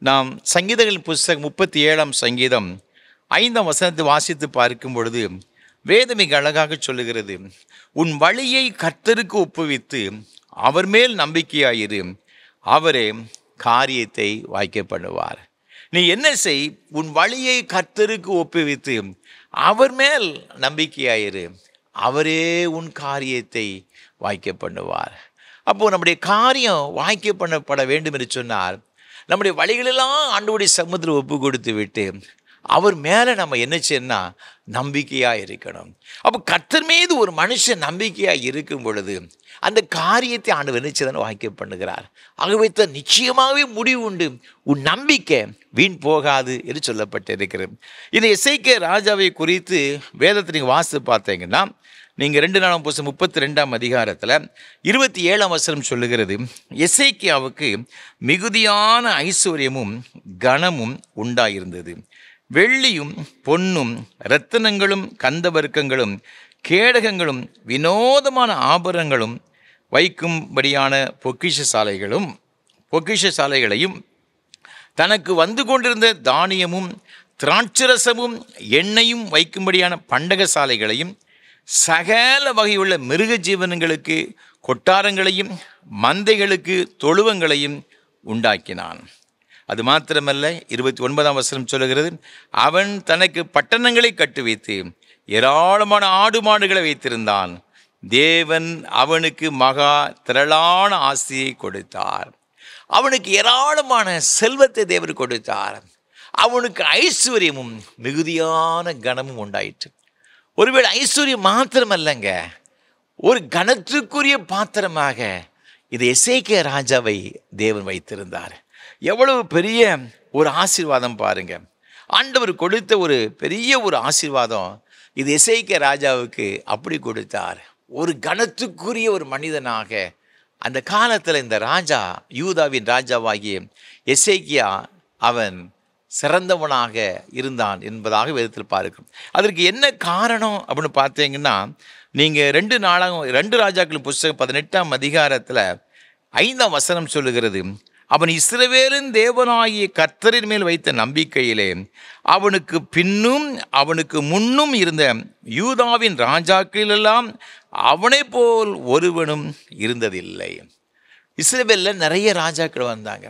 நாம் சங்கீதங்களின் புஸ்தகம் 37ஆம் சங்கீதம் 5ஆம் வசனத்தை வாசித்து பார்க்கும் பொழுது வேதம் மிக அழகாக சொல்லுகிறது, உன் வழியை கர்த்தருக்கு ஒப்புவித்து அவர் மேல் நம்பிக்கையாயிரு, அவரே காரியத்தை வாய்க்க பண்ணுவார். நீ என்ன செய்? உன் வழியை கர்த்தருக்கு ஒப்புவித்து அவர் மேல் நம்பிக்கையாயிரு, அவரே உன் காரியத்தை வாய்க்க பண்ணுவார். அப்போது நம்முடைய காரியம் வாய்க்க பண்ணப்பட வேண்டும் என்று சொன்னால் நம்முடைய வழிகளெல்லாம் ஆண்டவருடைய சமூகத்தில் ஒப்பு கொடுத்து விட்டு அவர் மேலே நம்ம என்ன செய்யணும்னா நம்பிக்கையாக இருக்கணும். அப்போ கர்த்தர் மீது ஒரு மனுஷன் நம்பிக்கையாக இருக்கும் பொழுது அந்த காரியத்தை ஆண்டவர் என்ன செய்யணும் வாய்க்க பண்ணுகிறார். ஆகவே தான் நிச்சயமாகவே முடிவு உண்டு. உன் நம்பிக்கை வீண் போகாது என்று சொல்லப்பட்டிருக்கிறது. இந்த எசேக்கியா ராஜாவை குறித்து வேதத்தை நீங்கள் வாசித்து பார்த்தீங்கன்னா நீங்கள் 2 நாளாம் புஸ்தகம் 32ஆம் அதிகாரத்தில் 27ஆம் வசனம் சொல்லுகிறது, எசேக்கியாவுக்கு மிகுதியான ஐஸ்வர்யமும் கனமும் உண்டாயிருந்தது. வெள்ளியும் பொன்னும் இரத்தினங்களும் கந்தவர்க்கங்களும் கேடகங்களும் வினோதமான ஆபரணங்களும் வைக்கும்படியான பொக்கிஷசாலைகளையும் தனக்கு வந்து கொண்டிருந்த தானியமும் திராட்சரசமும் எண்ணெயும் வைக்கும்படியான பண்டகசாலைகளையும் சகல வகையுள்ள மிருக ஜீவனங்களுக்கு கொட்டாரங்களையும் மந்தைகளுக்கு தொழுவங்களையும் உண்டாக்கினான். அது மாத்திரமல்ல, 29ஆம் வசனம் சொல்லுகிறது, அவன் தனக்கு பட்டணங்களை கட்டி வைத்து ஏராளமான ஆடு மாடுகளை வைத்திருந்தான். தேவன் அவனுக்கு மகா திரளான ஆசையை கொடுத்தார். அவனுக்கு ஏராளமான செல்வத்தை தேவன் கொடுத்தார். அவனுக்கு ஐஸ்வர்யமும் மிகுதியான கனமும் உண்டாயிற்று. ஒருவேளை ஐஸ்வர்யம் மாத்திரமல்லங்க, ஒரு கனத்துக்குரிய பாத்திரமாக இது எசேக்கியா ராஜாவை தேவன் வைத்திருந்தார். எவ்வளவு பெரிய ஒரு ஆசீர்வாதம் பாருங்க. ஆண்டவர் கொடுத்த ஒரு பெரிய ஒரு ஆசீர்வாதம் இது எசேக்கியா ராஜாவுக்கு அப்படி கொடுத்தார். ஒரு கனத்துக்குரிய ஒரு மனிதனாக அந்த காலத்தில் இந்த ராஜா, யூதாவின் ராஜாவாகிய எசேக்கியா, அவன் சிறந்தவனாக இருந்தான் என்பதாக வேதத்தில் பார்க்கிறோம். அதற்கு என்ன காரணம் அப்படின்னு பார்த்தீங்கன்னா, நீங்கள் 2 ராஜாக்கள் புஸ்தகம் 18ஆம் அதிகாரத்தில் 5ஆம் வசனம் சொல்லுகிறது, அவன் இஸ்ரவேலின் தேவனாகிய கர்த்தரின் மேல் வைத்த நம்பிக்கையிலே அவனுக்கு பின்னும் அவனுக்கு முன்னும் இருந்த யூதாவின் ராஜாக்களெல்லாம் அவனை போல் ஒருவனும் இருந்ததில்லை. இஸ்ரவேலில் நிறைய ராஜாக்கள் வந்தாங்க.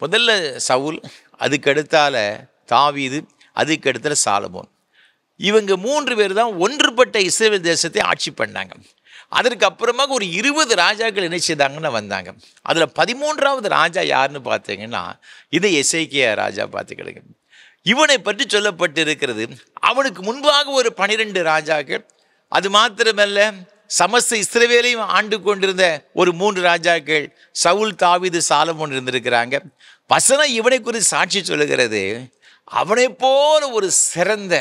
முதல்ல சவுல், அதுக்கடுத்தால தாவீது, அதுக்கடுத்தால சாலமோன். இவங்க 3 பேர் தான் ஒன்றுபட்ட இஸ்ரவேல் தேசத்தை ஆட்சி பண்ணாங்க. அதற்கு அப்புறமாக ஒரு 20 ராஜாக்கள் என்ன செய்தாங்கன்னு வந்தாங்க. அதில் 13ஆவது ராஜா யாருன்னு பார்த்தீங்கன்னா இது எசேக்கியா ராஜா. பார்த்துக்கிடுங்க, இவனை பற்றி சொல்லப்பட்டு இருக்கிறது. அவனுக்கு முன்பாக ஒரு 12 ராஜாக்கள், அது மாத்திரமல்ல சமஸ்த இஸ்ரவேலையும் ஆண்டு கொண்டிருந்த ஒரு 3 ராஜாக்கள், சவுல், தாவீது, சாலமோன் இருந்திருக்கிறாங்க. வசனம் இவனை குறித்து சாட்சி சொல்லுகிறது, அவனை போல ஒரு சிறந்த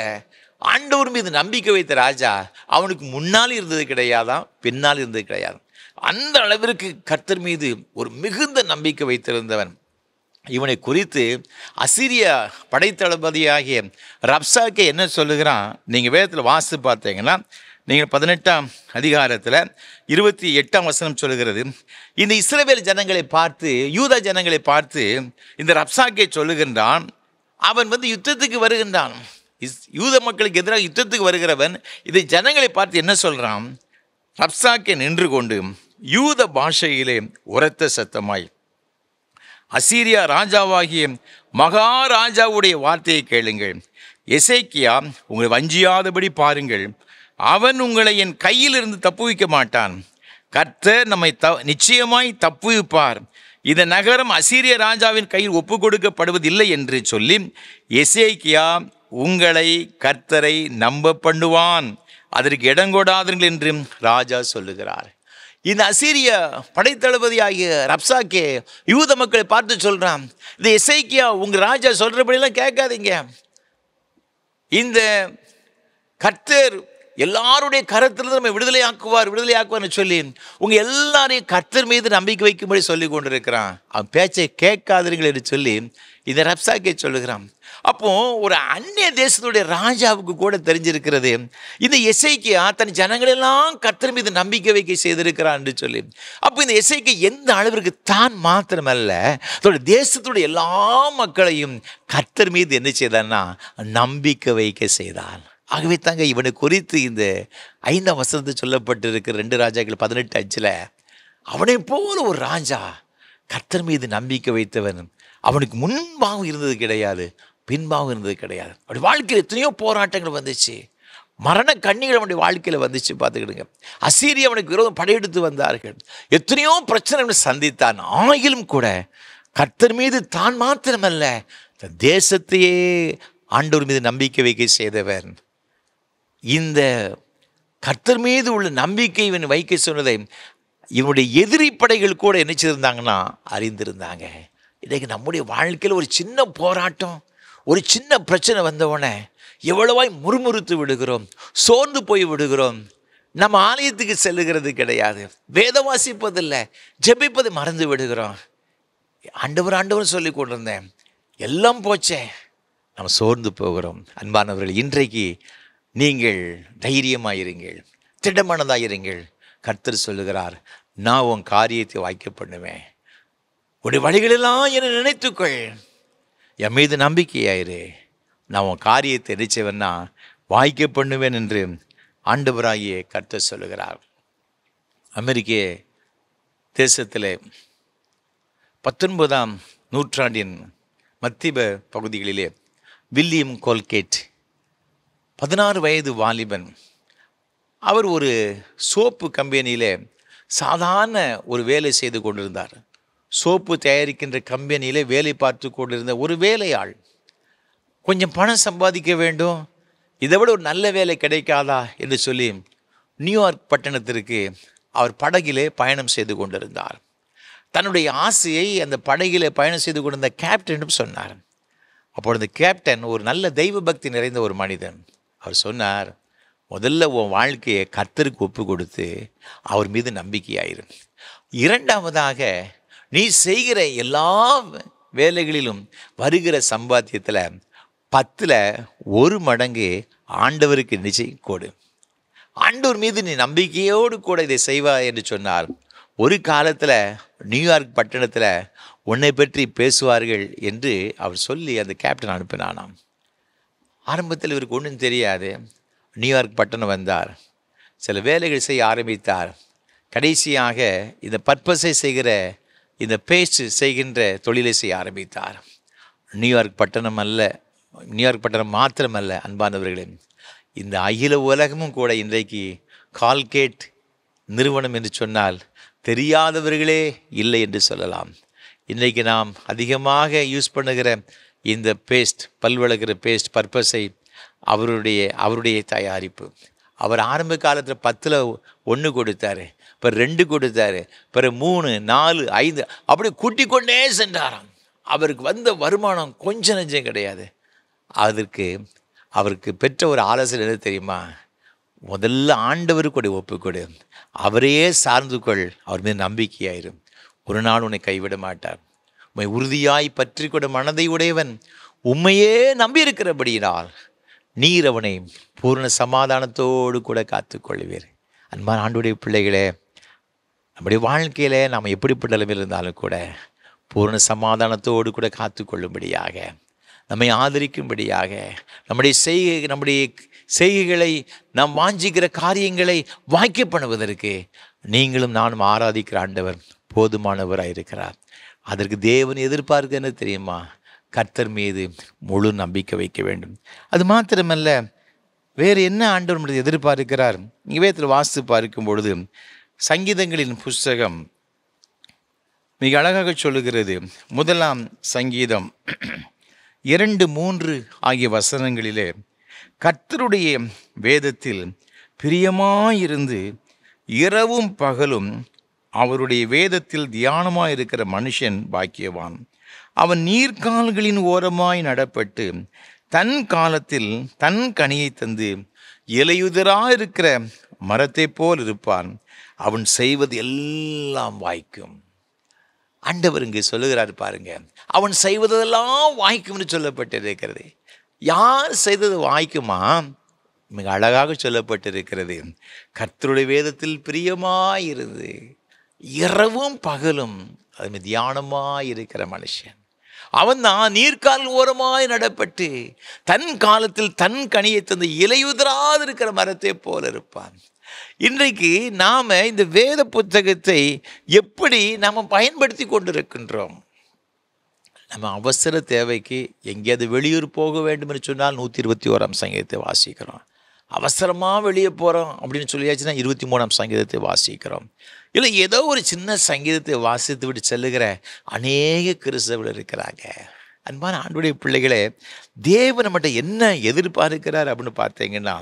ஆண்டவர் மீது நம்பிக்கை வைத்த ராஜா அவனுக்கு முன்னால் இருந்தது கிடையாதான், பின்னால் இருந்தது கிடையாது. அந்த அளவிற்கு கர்த்தர் மீது ஒரு மிகுந்த நம்பிக்கை வைத்திருந்தவன். இவனை குறித்து அசீரியா படைத்தளபதியாகிய ரப்சாக்கே என்ன சொல்லுகிறான், நீங்கள் வேதத்தில் வாசித்து பார்த்தீங்கன்னா நீங்கள் 18ஆம் அதிகாரத்தில் 28ஆம் வசனம் சொல்லுகிறது, இந்த இஸ்ரவேல் ஜனங்களை பார்த்து, யூதா ஜனங்களை பார்த்து இந்த ரப்சாக்கே சொல்லுகின்றான், அவன் யுத்தத்துக்கு வருகின்றான். யூத மக்களுக்கு எதிராக யுத்தத்துக்கு வருகிறவன் இதை ஜனங்களை பார்த்து என்ன சொல்கிறான்? ரப்சாக்கே நின்று கொண்டு யூத பாஷையிலே உரத்த சத்தமாய், அசீரியா ராஜாவாகிய மகாராஜாவுடைய வார்த்தையை கேளுங்கள். எசேக்கியா உங்களை வஞ்சியாதபடி பாருங்கள். அவன் உங்களை என் கையிலிருந்து தப்புவிக்க மாட்டான். கர்த்தர் நம்மை நிச்சயமாய் தப்புவிப்பார். இந்த நகரம் அசீரிய ராஜாவின் கையில் ஒப்பு கொடுக்கப்படுவதில்லை என்று சொல்லி எசேக்கியா உங்களை கர்த்தரை நம்ப பண்ணுவான். அதற்கு இடங்கொடாதீர்கள் என்று ராஜா சொல்லுகிறார். இந்த அசீரிய படைத்தளபதியாகிய ரப்சாக்கே யூத மக்களை பார்த்து சொல்றான், இந்த எசேக்கியா உங்க ராஜா சொல்றபடியெல்லாம் கேட்காதீங்க. இந்த கர்த்தர் எல்லாருடைய கரத்திலிருந்து நம்ம விடுதலையாக்குவார்னு சொல்லி உங்க எல்லாரையும் கர்த்தர் மீது நம்பிக்கை வைக்கும்படி சொல்லி கொண்டிருக்கிறான். அவன் பேச்சை கேட்காதீர்கள் என்று சொல்லி இந்த ரப்சாக்கே சொல்லுகிறான். அப்போ ஒரு அந்நிய தேசத்துடைய ராஜாவுக்கு கூட தெரிஞ்சிருக்கிறது, இந்த எசேக்கியா தன் ஜனங்களெல்லாம் கர்த்தர் மீது நம்பிக்கை வைக்க செய்திருக்கிறான் என்று சொல்லி. அப்போ இந்த எசேக்கியா எந்த அளவிற்கு தான் மாத்திரமல்ல, தன்னுடைய தேசத்துடைய எல்லா மக்களையும் கர்த்தர் மீது என்ன செய்தான்னா நம்பிக்கை வைக்க செய்தான். ஆகவே தாங்க இவனை குறித்து இந்த 5ஆம் வசனத்தில் சொல்லப்பட்டிருக்கிற 2 ராஜாக்கள் 18:5 அவனை போல ஒரு ராஜா கர்த்தர் மீது நம்பிக்கை வைத்தவன் அவனுக்கு முன்பாகவும் இருந்தது கிடையாது, பின்பாகவும் இருந்தது கிடையாது. அவனுடைய வாழ்க்கையில் எத்தனையோ போராட்டங்கள் வந்துச்சு, மரண கண்ணிகள் அவனுடைய வாழ்க்கையில் வந்துச்சு. பார்த்துக்கிடுங்க, அசீரியா அவனுக்கு விரோதம் படையெடுத்து வந்தார்கள், எத்தனையோ பிரச்சனைகளை சந்தித்தான். ஆகிலும் கூட கர்த்தர் மீது தான் மாத்திரமல்ல தன் தேசத்தையே ஆண்டவர் மீது நம்பிக்கை வைக்க செய்தவன். இந்த கர்த்தர் மீது உள்ள நம்பிக்கை இவன் வைக்க சொன்னதை இவனுடைய எதிரி படைகள் கூட என்ன செய்திருந்தாங்கன்னா அறிந்திருந்தாங்க. இன்றைக்கு நம்முடைய வாழ்க்கையில் ஒரு சின்ன போராட்டம், ஒரு சின்ன பிரச்சனை வந்தவுடனே எவ்வளவாய் முறுமுறுத்து விடுகிறோம், சோர்ந்து போய் விடுகிறோம். நம்ம ஆலயத்துக்கு செல்லுகிறது கிடையாது, வேத வாசிப்பதில்லை, ஜெபிப்பதை மறந்து விடுகிறோம். ஆண்டவர் சொல்லி கொண்டிருந்தேன், எல்லாம் போச்சே, நம்ம சோர்ந்து போகிறோம். அன்பானவர்கள், இன்றைக்கு நீங்கள் தைரியமாயிருங்கள், திடமானதாயிருங்கள். கர்த்தர் சொல்லுகிறார், நான் உன் காரியத்தை வாய்க்க பண்ணுவேன். உடைய வழிகளெல்லாம் என்னை நினைத்துக்கொள், என் மீது நம்பிக்கையாயிரு, நான் உன் காரியத்தை நினைச்சவன்னா வாய்க்க பண்ணுவேன் என்று ஆண்டவராகிய கர்த்தர் சொல்லுகிறார். அமெரிக்க தேசத்தில் 19ஆம் நூற்றாண்டின் மத்திய பகுதிகளிலே வில்லியம் கோல்கேட் 16 வயது வாலிபன். அவர் ஒரு சோப்பு கம்பெனியில் சாதாரண ஒரு வேலை செய்து கொண்டிருந்தார். சோப்பு தயாரிக்கின்ற கம்பெனியில் வேலை பார்த்து கொண்டிருந்த ஒரு வேலையாள். கொஞ்சம் பணம் சம்பாதிக்க வேண்டும், இதை விட ஒரு நல்ல வேலை கிடைக்காதா என்று சொல்லி நியூயார்க் பட்டணத்திற்கு அவர் படகிலே பயணம் செய்து கொண்டிருந்தார். தன்னுடைய ஆசையை அந்த படகிலே பயணம் செய்து கொண்டிருந்த கேப்டனும் சொன்னார். அப்பொழுது கேப்டன் ஒரு நல்ல தெய்வ பக்தி நிறைந்த ஒரு மனிதன். அவர் சொன்னார், முதல்ல உன் வாழ்க்கையை கர்த்தருக்கு ஒப்பு கொடுத்து அவர் மீது நம்பிக்கையாயிரு. இரண்டாவதாக, நீ செய்கிற எல்லா வேலைகளிலும் வருகிற சம்பாத்தியத்தில் 10ல் 1 மடங்கு ஆண்டவருக்கு நிச்சயம் கொடு. ஆண்டவர் மீது நீ நம்பிக்கையோடு கூட இதை செய்வாய் என்று சொன்னார். ஒரு காலத்தில் நியூயார்க் பட்டணத்தில் உன்னை பற்றி பேசுவார்கள் என்று அவர் சொல்லி அந்த கேப்டன் அனுப்பினானாம். ஆரம்பத்தில் இவருக்கு ஒன்றும் தெரியாது. நியூயார்க் பட்டணம் வந்தார், சில வேலைகள் செய்ய ஆரம்பித்தார். கடைசியாக இந்த பர்பஸை செய்கிற, இந்த பேஸ்ட் செய்கின்ற தொழிலை செய்ய ஆரம்பித்தார். நியூயார்க் பட்டணம் மாத்திரமல்ல அன்பானவர்களே, இந்த அகில உலகமும் கூட இன்றைக்கு கால்கேட் நிறுவனம் என்று சொன்னால் தெரியாதவர்களே இல்லை என்று சொல்லலாம். இன்றைக்கு நாம் அதிகமாக யூஸ் பண்ணுகிற இந்த பேஸ்ட், பல்வளக்கிற பேஸ்ட் பர்பஸை அவருடைய தயாரிப்பு. அவர் ஆரம்ப காலத்தில் 10ல் 1 கொடுத்தாரு, இப்போ 2 கொடுத்தாரு, பிறகு 3, 4, 5 அப்படி கூட்டிக் கொண்டே சென்றாராம். அவருக்கு வந்த வருமானம் கொஞ்சம் நெஞ்சம் கிடையாது. அவருக்கு பெற்ற ஒரு ஆலோசனை என்ன தெரியுமா? முதல்ல ஆண்டவருக்கு ஒப்புக்கொடு, அவரையே சார்ந்து கொள், அவர் மீது நம்பிக்கையாயிரும், ஒரு நாள் உன்னை கைவிட மாட்டார். உம்மை உறுதியாய் பற்றி கொண்ட மனதை உடையவன் உம்மையே நம்பி இருக்கிறபடியினால் நீர் அவனை பூர்ண சமாதானத்தோடு கூட காத்துக்கொள்வீர். அன்பான ஆண்டவருடைய பிள்ளைகளே, நம்முடைய வாழ்க்கையில் நாம் எப்படிப்பட்ட நிலைமையில் இருந்தாலும் கூட பூர்ண சமாதானத்தோடு கூட காத்துக்கொள்ளும்படியாக, நம்மை ஆதரிக்கும்படியாக, நம்முடைய செய்கைகளை நாம் வாஞ்சிக்கிற காரியங்களை வாய்க்க பண்ணுவதற்கு நீங்களும் நானும் ஆராதிக்கிற ஆண்டவர் போதுமானவராக இருக்கிறார். அதற்கு தேவன் எதிர்பார்க்க என்ன தெரியுமா? கர்த்தர் மீது முழு நம்பிக்கை வைக்க வேண்டும். அது மாத்திரமல்ல, வேறு என்ன ஆண்டவர் நம்மளை எதிர்பார்க்கிறார்? வேதத்தில் வாசித்து பார்க்கும் பொழுது சங்கீதங்களின் புஸ்தகம் மிக அழகாக சொல்லுகிறது. 1 சங்கீதம் 2, 3 ஆகிய வசனங்களிலே கர்த்தருடைய வேதத்தில் பிரியமாயிருந்து இரவும் பகலும் அவருடைய வேதத்தில் தியானமாயிருக்கிற மனுஷன் பாக்கியவான். அவன் நீர்க்கால்களின் ஓரமாய் நடப்பட்டு தன் காலத்தில் தன் கனியை தந்து இலையுதிராயிருக்கிற மரத்தை போல் இருப்பான். அவன் செய்வது எல்லாம் வாய்க்கும். ஆண்டவர் இங்கே சொல்லுகிறார் பாருங்க, அவன் செய்வதெல்லாம் வாய்க்கும்னு சொல்லப்பட்டிருக்கிறது. யார் செய்தது வாய்க்குமா? மிக அழகாக சொல்லப்பட்டிருக்கிறது. கர்த்தருடைய வேதத்தில் பிரியமாயிருந்து இரவும் பகலும் அது தியானமாயிருக்கிற மனுஷன் அவன் தான் நீர்க்கால் ஓரமாய் நடப்பட்டு தன் காலத்தில் தன் கனியை தந்து இலையுதிராது இருக்கிற மரத்தை போல இருப்பான். இன்றைக்கு நாம் இந்த வேத புத்தகத்தை எப்படி நாம் பயன்படுத்தி கொண்டிருக்கின்றோம்? நம்ம அவசர தேவைக்கு எங்கேயாவது வெளியூர் போக வேண்டும் என்று சொன்னால் 121 சங்கீதத்தை வாசிக்கிறோம். அவசரமாக வெளியே போகிறோம் அப்படின்னு சொல்லியாச்சுன்னா 23 சங்கீதத்தை வாசிக்கிறோம். இல்லை ஏதோ ஒரு சின்ன சங்கீதத்தை வாசித்து விட்டு செல்லுகிற அநேக கிறிஸ்தவர்கள் இருக்கிறாங்க. அன்பான ஆண்டவருடைய பிள்ளைகளே, தேவன் நம்மகிட்ட என்ன எதிர்பார்க்கிறார் அப்படின்னு பார்த்தீங்கன்னா,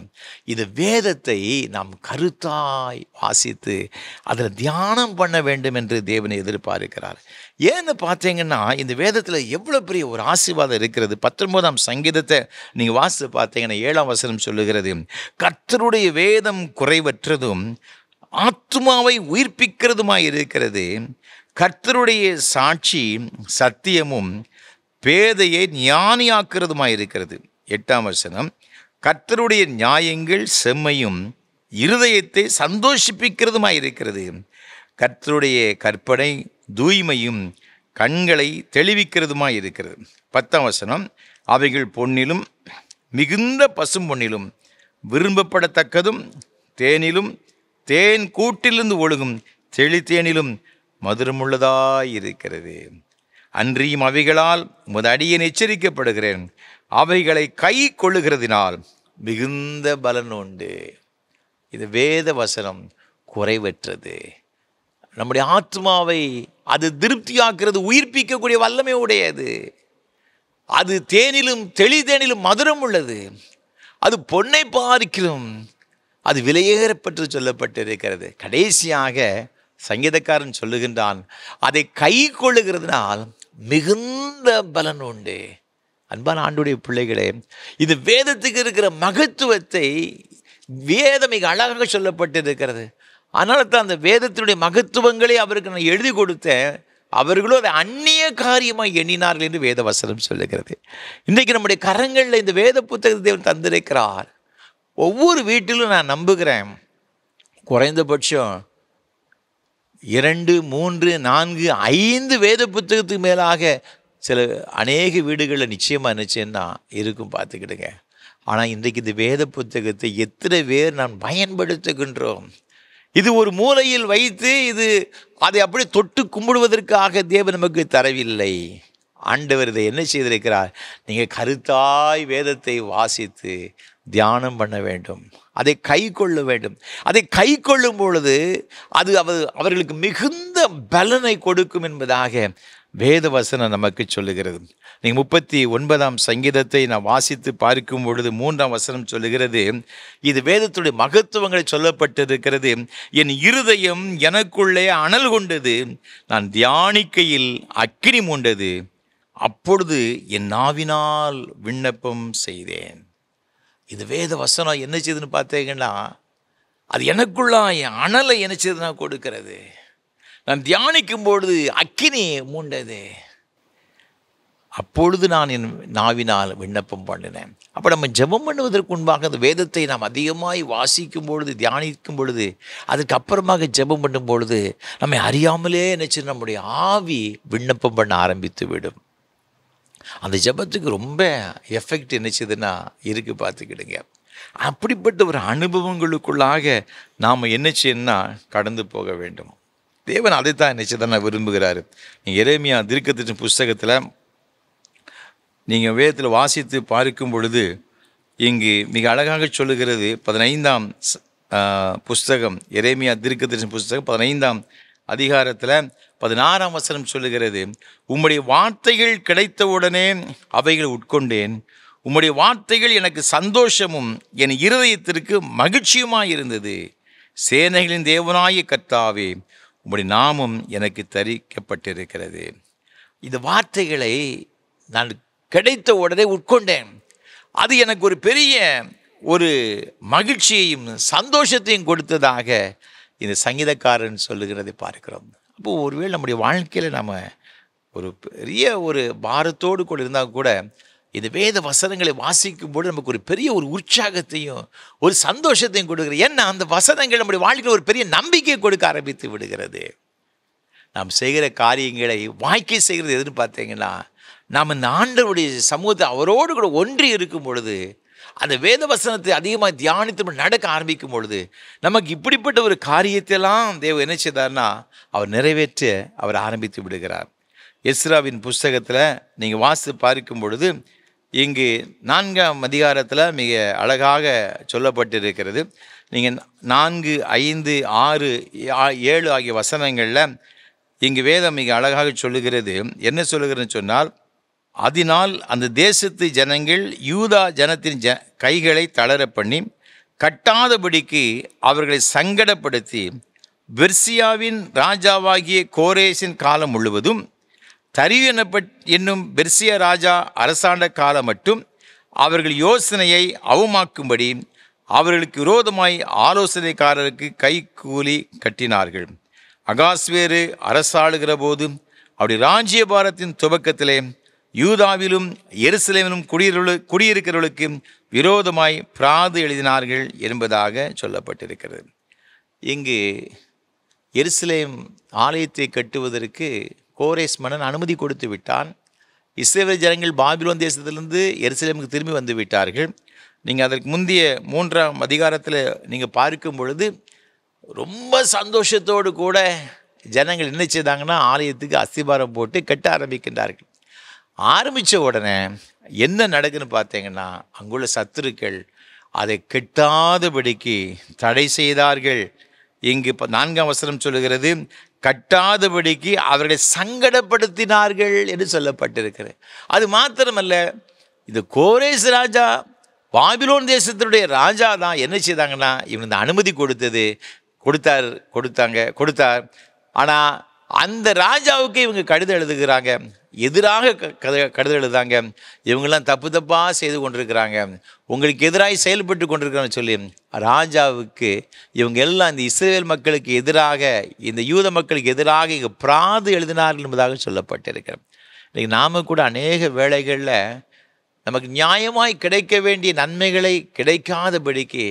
இந்த வேதத்தை நாம் கருத்தாய் வாசித்து அதில் தியானம் பண்ண வேண்டும் என்று தேவனை எதிர்பார்க்கிறார். ஏன்னு பார்த்தீங்கன்னா, இந்த வேதத்தில் எவ்வளோ பெரிய ஒரு ஆசீர்வாதம் இருக்கிறது. 19 சங்கீதத்தை நீங்கள் வாசித்து பார்த்தீங்கன்னா 7 வசனம் சொல்லுகிறது, கர்த்தருடைய வேதம் குறைவற்றதும் ஆத்துமாவை உயிர்ப்பிக்கிறதுமாய் இருக்கிறது. கர்த்தருடைய சாட்சி சத்தியமும் பேதையை ஞானியாக்குறதுமாய் இருக்கிறது. 8 வசனம், கர்த்தருடைய நியாயங்கள் செம்மையும் இருதயத்தை சந்தோஷிப்பிக்கிறதுமாய் இருக்கிறது. கர்த்தருடைய கற்பனை தூய்மையும் கண்களை தெளிவிக்கிறதுமாய் இருக்கிறது. 10 வசனம், அவைகள் பொன்னிலும் மிகுந்த பசும் பொன்னிலும் விரும்பப்படத்தக்கதும் தேனிலும் தேன் கூட்டிலிருந்து ஒழுகும் தெளித்தேனிலும் மதுரமுள்ளதாயிருக்கிறது. அன்றியும் அவைகளால் உமது அடியேன் எச்சரிக்கப்படுகிறேன். அவைகளை கை கொள்ளுகிறதினால் மிகுந்த பலன் உண்டு. இது வேத வசனம் குறைவற்றது. நம்முடைய ஆத்மாவை அது திருப்தியாக்குறது, உயிர்ப்பிக்கக்கூடிய வல்லமை உடையது. அது தேனிலும் தெளிதேனிலும் மதுரம் உள்ளது. அது பொன்னை பார்க்கிலும் அது விலையேறப்பட்டு சொல்லப்பட்டிருக்கிறது. கடைசியாக சங்கீதக்காரன் சொல்லுகின்றான், அதை கை கொள்ளுகிறதுனால் மிகுந்த பலன் உண்டு. அன்பான ஆண்டுடைய பிள்ளைகளே, இது வேதத்துக்கு இருக்கிற மகத்துவத்தை வேதம் மிக அழகாக சொல்லப்பட்டிருக்கிறது. அதனால தான் அந்த வேதத்தினுடைய மகத்துவங்களை அவருக்கு நான் எழுதி கொடுத்தேன். அவர்களும் அதை அந்நிய காரியமாக எண்ணினார்கள் என்று வேத வசனம் சொல்லுகிறது. இன்றைக்கு நம்முடைய கரங்களில் இந்த வேத புத்தகத்தை தேவன் தந்திருக்கிறார். ஒவ்வொரு வீட்டிலும் நான் நம்புகிறேன், குறைந்தபட்சம் 2, 3, 4, 5 வேத புத்தகத்துக்கு மேலாக சில அநேக வீடுகளில் நிச்சயமாக நினச்சேன்னா இருக்கும், பார்த்துக்கிடுங்க. ஆனால் இன்றைக்கு இந்த வேத புத்தகத்தை எத்தனை பேர் நாம் பயன்படுத்துகின்றோம்? இது ஒரு மூலையில் வைத்து அதை அப்படி தொட்டு கும்பிடுவதற்காக தேவன் நமக்கு தரவில்லை. ஆண்டவர் இதை என்ன செய்திருக்கிறார்? நீங்கள் கருத்தாய் வேதத்தை வாசித்து தியானம் பண்ண வேண்டும், அதை கை கொள்ள வேண்டும். அதை கை கொள்ளும் பொழுது அது அவர்களுக்கு மிகுந்த பலனை கொடுக்கும் என்பதாக வேத வசனம் நமக்கு சொல்லுகிறது. நீங்கள் 39 சங்கீதத்தை நான் வாசித்து பார்க்கும் பொழுது 3 வசனம் சொல்லுகிறது, இது வேதத்துடைய மகத்துவங்களை சொல்லப்பட்டிருக்கிறது. என் இருதயம் எனக்குள்ளே அனல் கொண்டது, நான் தியானிக்கையில் அக்கினி மூண்டது, அப்பொழுது என் நாவினால் விண்ணப்பம் செய்தேன். இது வேத வசனம் என்ன செய்யுதுன்னு பார்த்தீங்கன்னா, அது எனக்குள்ளா என் அனலை என்ன செய்யுதுன்னா கொடுக்கிறது. நான் தியானிக்கும் பொழுது அக்கினி மூண்டது. அப்பொழுது நான் என் நாவினால் விண்ணப்பம் பண்ணினேன். அப்போ நம்ம ஜெபம் பண்ணுவதற்கு முன்பாக அந்த வேதத்தை நாம் அதிகமாய் வாசிக்கும் பொழுது, தியானிக்கும் பொழுது, அதுக்கு அப்புறமாக ஜெபம் பண்ணும் பொழுது நம்மை அறியாமலே நினச்சி நம்முடைய ஆவி விண்ணப்பம் பண்ண ஆரம்பித்து விடும். அந்த ஜெபத்துக்கு ரொம்ப எஃபெக்ட் என்னச்சுதுன்னா இருக்குது, பார்த்துக்கிடுங்க. அப்படிப்பட்ட ஒரு அனுபவங்களுக்குள்ளாக நாம் என்ன செய்யணும்னா கடந்து போக வேண்டும். தேவன் அதைத்தான் என்னச்சுதான் நான் விரும்புகிறாரு. நீங்கள் எரேமியா தீர்க்கதரிசன புஸ்தகத்தில் நீங்கள் வேதத்தில் வாசித்து பார்க்கும் பொழுது இங்கு மிக அழகாக சொல்லுகிறது. 15ஆம் புஸ்தகம், எரேமியா தீர்க்கதரிசன புஸ்தகம் 15ஆம் அதிகாரத்தில் 16ஆம் வசனம் சொல்லுகிறது, உம்முடைய வார்த்தைகள் கிடைத்தவுடனே அவைகளை உட்கொண்டேன். உம்முடைய வார்த்தைகள் எனக்கு சந்தோஷமும் என் இருதயத்திற்கு மகிழ்ச்சியுமாய் இருந்தது. சேனைகளின் தேவனாய கர்த்தாவே, உம்முடைய நாமம் எனக்கு தரிக்கப்பட்டிருக்கிறது. இந்த வார்த்தைகளை நான் கிடைத்த உடனே உட்கொண்டேன். அது எனக்கு ஒரு பெரிய ஒரு மகிழ்ச்சியையும் சந்தோஷத்தையும் கொடுத்ததாக இந்த சங்கீதக்காரன் சொல்லுகிறதை பார்க்கிறோம். அப்போது ஒருவேளை நம்முடைய வாழ்க்கையில் நம்ம ஒரு பெரிய ஒரு பாரத்தோடு கூட இருந்தால் கூட இந்த வேத வசனங்களை வாசிக்கும்போது நமக்கு ஒரு பெரிய ஒரு உற்சாகத்தையும் ஒரு சந்தோஷத்தையும் கொடுக்குறது. ஏன்னா அந்த வசனங்கள் நம்முடைய வாழ்க்கையில் ஒரு பெரிய நம்பிக்கையை கொடுக்க ஆரம்பித்து விடுகிறது. நாம் செய்கிற காரியங்களை வாய்க்கை செய்கிறது எதுன்னு பார்த்தீங்கன்னா, நாம் இந்த ஆண்டவருடைய சமூகத்தை அவரோடு கூட ஒன்றி இருக்கும் பொழுது, அந்த வேத வசனத்தை அதிகமாக தியானித்து நடக்க ஆரம்பிக்கும் பொழுது நமக்கு இப்படிப்பட்ட ஒரு காரியத்தையெல்லாம் தேவன் என்ன செய்தார்னா அவர் நிறைவேற்ற அவர் ஆரம்பித்து விடுகிறார். எஸ்ராவின் புஸ்தகத்தில் நீங்கள் வாசித்து பார்க்கும் பொழுது இங்கு 4ஆம் அதிகாரத்தில் மிக அழகாக சொல்லப்பட்டிருக்கிறது. நீங்கள் 4, 5, 6, 7 ஆகிய வசனங்களில் இங்கு வேதம் மிக அழகாக சொல்லுகிறது. என்ன சொல்லுகிறதுன்னு சொன்னால், அதனால் அந்த தேசத்து ஜனங்கள் யூதா ஜனத்தின் கைகளை தளர பண்ணி கட்டாதபடிக்கு அவர்களை சங்கடப்படுத்தி பெர்சியாவின் ராஜாவாகிய கோரேசின் காலம் முழுவதும் தரியு என்னும் பெர்சியா ராஜா அரசாண்ட காலம் மட்டும் அவர்கள் யோசனையை அவமாக்கும்படி அவர்களுக்கு விரோதமாய் ஆலோசனைக்காரருக்கு கை கூலி கட்டினார்கள். அகாஸ்வேரு அரசாளுகிற போது அவருடைய ராஜ்யபாரத்தின் துவக்கத்திலே யூதாவிலும் எருசலேமிலும் குடியிருக்கிறவர்களுக்கு விரோதமாய் பிராது எழுதினார்கள் என்பதாக சொல்லப்பட்டிருக்கிறது. இங்கு எருசலேம் ஆலயத்தை கட்டுவதற்கு கோரேஸ் மன்னன் அனுமதி கொடுத்து விட்டான். இஸ்ரவேல் ஜனங்கள் பாபிலோன் தேசத்திலிருந்து எருசலேமுக்கு திரும்பி வந்து விட்டார்கள். நீங்கள் அதற்கு முந்தைய 3ஆம் அதிகாரத்தில் நீங்கள் பார்க்கும் பொழுது ரொம்ப சந்தோஷத்தோடு கூட ஜனங்கள் என்ன செய்தாங்கன்னா ஆலயத்துக்கு அஸ்திபாரம் போட்டு கட்ட ஆரம்பிக்கின்றார்கள். ஆரம்பித்த உடனே என்ன நடக்குன்னு பார்த்தீங்கன்னா, அங்குள்ள சத்துருக்கள் அதை கெட்டாதபடிக்கு தடை செய்தார்கள். இங்கு 4ஆம் வசனம் சொல்லுகிறது, கட்டாதபடிக்கு அவர்களை சங்கடப்படுத்தினார்கள் என்று சொல்லப்பட்டிருக்கிறது. அது மாத்திரமல்ல, இந்த கோரேஸ் ராஜா பாபிலோன் தேசத்தினுடைய ராஜா தான் என்ன செய்தாங்கன்னா இவங்க இந்த அனுமதி கொடுத்தார். ஆனால் அந்த ராஜாவுக்கு இவங்க கடிதம் எழுதுகிறாங்க, எதிராக கடிதம் எழுதாங்க. இவங்கெல்லாம் தப்பாக செய்து கொண்டிருக்கிறாங்க, உங்களுக்கு எதிராக செயல்பட்டு கொண்டிருக்கிறான்னு சொல்லி ராஜாவுக்கு இவங்க எல்லாம் இந்த இஸ்ரவேல் மக்களுக்கு எதிராக, இந்த யூத மக்களுக்கு எதிராக இங்கே பிராது எழுதினார்கள் என்பதாக சொல்லப்பட்டிருக்கிறோம். இன்றைக்கி நாம் கூட அநேக வேளைகளில் நமக்கு நியாயமாய் கிடைக்க வேண்டிய நன்மைகளை கிடைக்காதபடிக்கு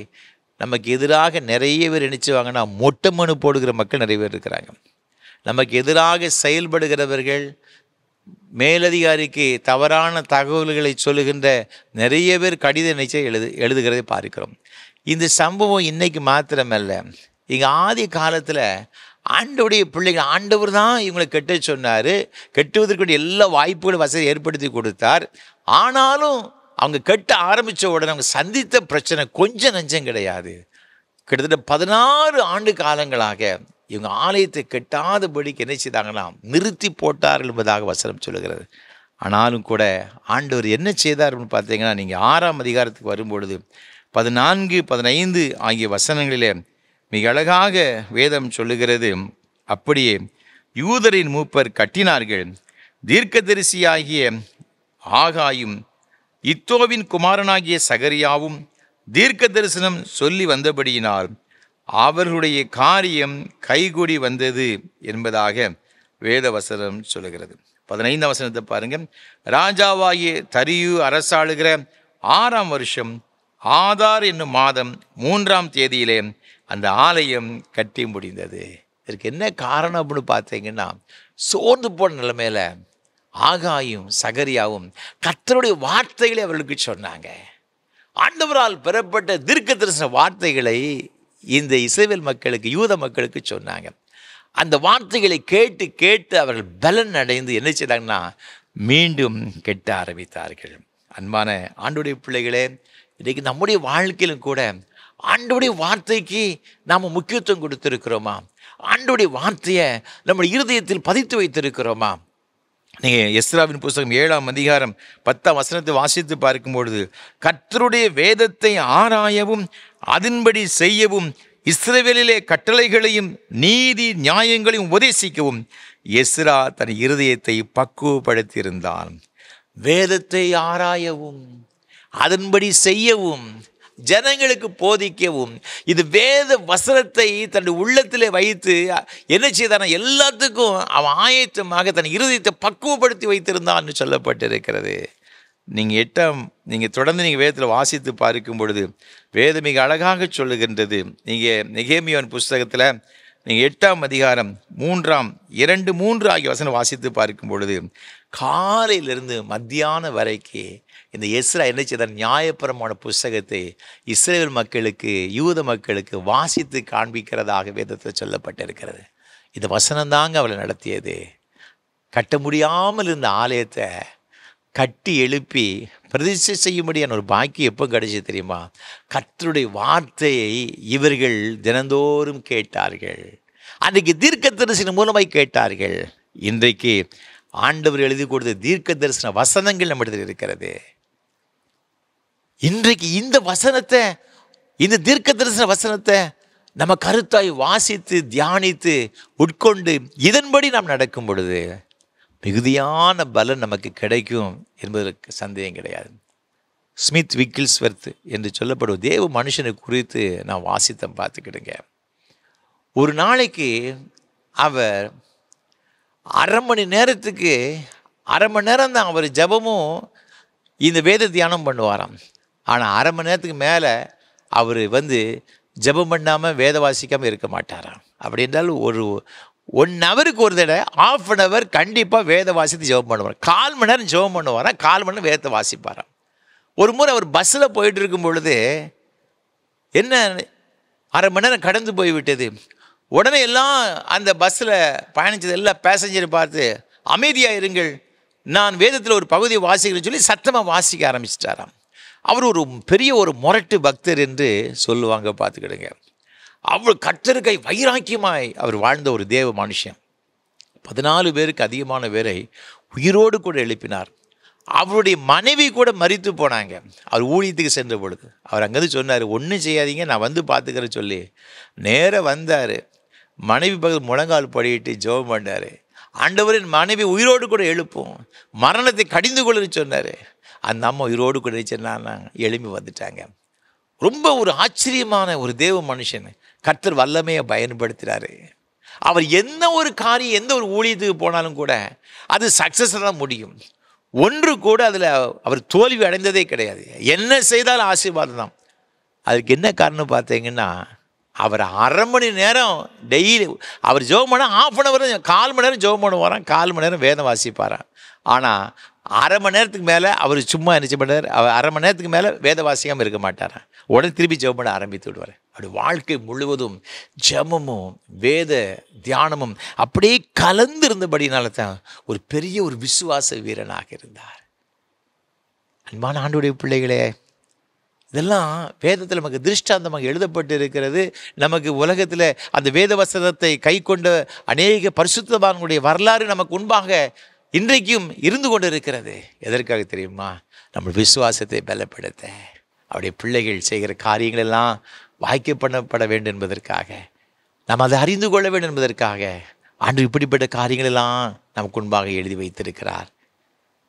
நமக்கு எதிராக நிறைய பேர் நினைச்சுவாங்கன்னா மொட்டை மனு போடுகிற மக்கள் நிறைய பேர் இருக்கிறாங்க. நமக்கு எதிராக செயல்படுகிறவர்கள், மேலதிகாரிக்கு தவறான தகவல்களை சொல்லுகின்ற நிறைய பேர் கடித நிச்சயம் எழுதுகிறதை பார்க்கிறோம். இந்த சம்பவம் இன்னைக்கு மாத்திரமல்ல, இங்கே ஆதி காலத்தில் ஆண்டவருடைய பிள்ளைகள், ஆண்டவர் தான் இவங்களை கெட்ட சொன்னார், கெட்டுவதற்கு எல்லா வாய்ப்புகளும் வசதி ஏற்படுத்தி கொடுத்தார். ஆனாலும் அவங்க கெட்ட ஆரம்பித்த உடனே அவங்க சந்தித்த பிரச்சனை கொஞ்சம் நஞ்சம் கிடையாது. கிட்டத்தட்ட 16 ஆண்டு காலங்களாக இவங்க ஆலயத்தை கெட்டாதபடிக்கு என்ன செய்தாங்கன்னா நிறுத்தி போட்டார்கள் என்பதாக வசனம் சொல்லுகிறது. ஆனாலும் கூட ஆண்டவர் என்ன செய்தார்னு பார்த்தீங்கன்னா, நீங்கள் 6ஆம் அதிகாரத்துக்கு வரும்பொழுது 14, 15 ஆகிய வசனங்களிலே மிக அழகாக வேதம் சொல்லுகிறது. அப்படியே யூதரின் மூப்பர் கட்டினார்கள். தீர்க்கதரிசியாகிய ஆகாயும் இத்தோவின் குமாரனாகிய சகரியாவும் தீர்க்க தரிசனம் சொல்லி வந்தபடியினால் அவர்களுடைய காரியம் கைகூடி வந்தது என்பதாக வேதவசனம் சொல்லுகிறது. 15ஆம் வசனத்தை பாருங்க. ராஜாவாகிய தரியு அரசாளுகிற 6ஆம் வருஷம் ஆதார் என்னும் மாதம் 3ஆம் தேதியிலே அந்த ஆலயம் கட்டி முடிந்தது. இதற்கு என்ன காரணம் அப்படின்னு பார்த்தீங்கன்னா, சோர்ந்து போன நிலைமையில ஆகாயும் சகரியாவும் கர்த்தருடைய வார்த்தைகளை அவர்களுக்கு சொன்னாங்க. ஆண்டவரால் பெறப்பட்ட தீர்க்க தரிசன வார்த்தைகளை இந்த இஸ்ரவேல் மக்களுக்கு, யூத மக்களுக்கு சொன்னாங்க. அந்த வார்த்தைகளை கேட்டு கேட்டு அவர்கள் பலன் அடைந்து என்ன செய்தாங்கன்னா மீண்டும் கெட்ட ஆரம்பித்தார்கள். அன்பான ஆண்டவருடைய பிள்ளைகளே, இன்றைக்கு நம்முடைய வாழ்க்கையிலும் கூட ஆண்டவருடைய வார்த்தைக்கு நாம் முக்கியத்துவம் கொடுத்திருக்கிறோமா? ஆண்டவருடைய வார்த்தையை நம்முடைய இருதயத்தில் பதித்து வைத்திருக்கிறோமா? நீங்கள் எஸ்ராவின் புஸ்தகம் 7ஆம் அதிகாரம் 10ஆம் வசனத்தை வாசித்து பார்க்கும்பொழுது, கர்த்தருடைய வேதத்தை ஆராயவும் அதன்படி செய்யவும் இஸ்ரவேலிலே கட்டளைகளையும் நீதி நியாயங்களையும் உபதேசிக்கவும் எஸ்ரா தன் இருதயத்தை பக்குவப்படுத்தியிருந்தான். வேதத்தை ஆராயவும் அதன்படி செய்யவும் ஜனங்களுக்கு போதிக்கவும், இது வேத வசனத்தை தன்னுடைய உள்ளத்திலே வைத்து என்ன செய்தான எல்லாத்துக்கும் அவன் ஆயத்தமாக தன் இருதயத்தை பக்குவப்படுத்தி வைத்திருந்தான்னு சொல்லப்பட்டிருக்கிறது. நீங்கள் தொடர்ந்து வேதத்தில் வாசித்து பார்க்கும் பொழுது வேதம் மிக அழகாக சொல்லுகின்றது. நீங்கள் நெகேமியாவின் புஸ்தகத்தில் நீங்கள் 8ஆம் அதிகாரம் 2-3 ஆகிய வசனம் வாசித்து பார்க்கும் பொழுது, காலையிலிருந்து மத்தியானம் வரைக்கு இந்த எஸ்ரா என்ன செய்தார்? நியாயப்பிரமாண புஸ்தகத்தை இஸ்ரவேல் மக்களுக்கு, யூத மக்களுக்கு வாசித்து காண்பிக்கிறதாக வேதத்தில் சொல்லப்பட்டிருக்கிறது. இந்த வசனம்தாங்க அவளை நடத்தியது. கட்ட முடியாமல் இருந்த ஆலயத்தை கட்டி எழுப்பி பிரதிஷ்டை செய்யும்படியான ஒரு பாக்கியம் எப்போ கிடைச்சி தெரியுமா? கர்த்தருடைய வார்த்தையை இவர்கள் தினந்தோறும் கேட்டார்கள். அன்றைக்கு தீர்க்க தரிசன மூலமாய் கேட்டார்கள். இன்றைக்கு ஆண்டவர் எழுதி கொடுத்த தீர்க்க தரிசன வசனங்கள் நம்மிடத்தில் இருக்கிறது. இன்றைக்கு இந்த வசனத்தை, இந்த தீர்க்க தரிசன வசனத்தை நம்ம கருத்தாய் வாசித்து தியானித்து உட்கொண்டு இதன்படி நாம் நடக்கும் பொழுது மிகுதியான பலன் நமக்கு கிடைக்கும் என்பதற்கு சந்தேகம் கிடையாது. ஸ்மித் விக்கில்ஸ்வர்த் என்று சொல்லப்படும் தேவ மனுஷனை குறித்து நான் வாசித்தம் பார்த்துக்கிடுங்க. ஒரு நாளைக்கு அவர் 1/2 மணி நேரத்துக்கு 1/2 மணி நேரம் தான் அவர் ஜபமும் இந்த வேத தியானம் பண்ணுவாராம். ஆனால் 1/2 மணி நேரத்துக்கு மேலே அவர் ஜபம் பண்ணாமல் வேத வாசிக்காமல் இருக்க மாட்டாராம். அப்படி என்றால் ஒரு 1 ஹவருக்கு ஒரு தடவை 1/2 hour கண்டிப்பாக வேத வாசித்து ஜெபம் பண்ணுவார். 1/4 மணி நேரம் ஜெபம் பண்ணுவாராம், 1/4 மணி நேரம் வேதத்தை வாசிப்பாராம். ஒரு முறை அவர் பஸ்ஸில் போயிட்டு இருக்கும் பொழுது என்ன 1/2 மணி நேரம் கடந்து போய்விட்டது. உடனே எல்லாம் அந்த பஸ்ஸில் பயணித்தது எல்லா பேசஞ்சரை பார்த்து, அமைதியாக இருங்கள், நான் வேதத்தில் ஒரு பகுதியை வாசிக்கிறேன்னு சொல்லி சத்தமாக வாசிக்க ஆரம்பிச்சிட்டாராம். அவர் ஒரு பெரிய ஒரு முரட்டு பக்தர் என்று சொல்லுவாங்க, பார்த்துக்கிடுங்க. அவர் கர்த்தருக்கை வைராக்கியமாய் அவர் வாழ்ந்த ஒரு தேவ மனுஷன். 14 பேருக்கு அதிகமான பேரை உயிரோடு கூட எழுப்பினார். அவருடைய மனைவி கூட மரித்து போனாங்க அவர் ஊழியத்துக்கு சென்ற பொழுது. அவர் அங்கேருந்து சொன்னார், ஒன்றும் செய்யாதீங்க, நான் பார்த்துக்கிறேன் சொல்லி நேராக வந்தார். மனைவி பக்கத்தில் முழங்கால் படிட்டு ஜெபம் பண்ணார். ஆண்டவரின் மனைவி உயிரோடு கூட எழுப்பும், மரணத்தை கடிந்து கொள்ளுன்னு சொன்னார். அந்த அம்மா உயிரோடு கூட எழுப்பி வந்துட்டாங்க. ரொம்ப ஒரு ஆச்சரியமான ஒரு தேவ மனுஷன். கர்த்தர் வல்லமையை பயன்படுத்துகிறாரு. அவர் எந்த ஒரு காரியம், எந்த ஒரு ஊழியத்துக்கு போனாலும் கூட அது சக்ஸஸாக தான் முடியும். ஒன்று கூட அதில் அவர் தோல்வி அடைந்ததே கிடையாது. என்ன செய்தாலும் ஆசீர்வாதம் தான். அதுக்கு என்ன காரணம் பார்த்தீங்கன்னா, அவர் 1/2 மணி நேரம் டெய்லி அவர் ஜெபம் பண்ண 1/2 hour 1/4 மணி நேரம் ஜெபம் பண்ணுவாராம், 1/4 மணி நேரம் வேதம் வாசிப்பாராம். ஆனால் 1/2 மணி நேரத்துக்கு மேலே அவர் சும்மா என்ன பண்ணார்? அவர் 1/2 மணி நேரத்துக்கு மேலே வேத வாசிக்காமல் இருக்க மாட்டாராம். உடனே திருப்பி ஜெபம் பண்ண ஆரம்பித்து விடுவார். அப்படி வாழ்க்கை முழுவதும் ஜெபமும் வேத தியானமும் அப்படியே கலந்திருந்தபடினால தான் ஒரு பெரிய ஒரு விசுவாச வீரனாக இருந்தார். அன்பான ஆண்டவருடைய பிள்ளைகளே, இதெல்லாம் வேதத்தில் நமக்கு திருஷ்டாந்தமாக எழுதப்பட்டு இருக்கிறது. நமக்கு உலகத்தில் அந்த வேத வசனத்தை கை கொண்ட அநேக பரிசுத்தவான்களுடைய வரலாறு நமக்கு முன்பாக இன்றைக்கும் இருந்து கொண்டு இருக்கிறது. எதற்காக தெரியுமா? நம்ம விசுவாசத்தை பலப்படுத்த, அவருடைய பிள்ளைகள் செய்கிற காரியங்கள் எல்லாம் வாய்க்க பண்ணப்பட வேண்டும் என்பதற்காக, நாம் அதை அறிந்து கொள்ள வேண்டும் என்பதற்காக ஆண்டு இப்படிப்பட்ட காரியங்கள் எல்லாம் நமக்கு முன்பாக எழுதி வைத்திருக்கிறார்.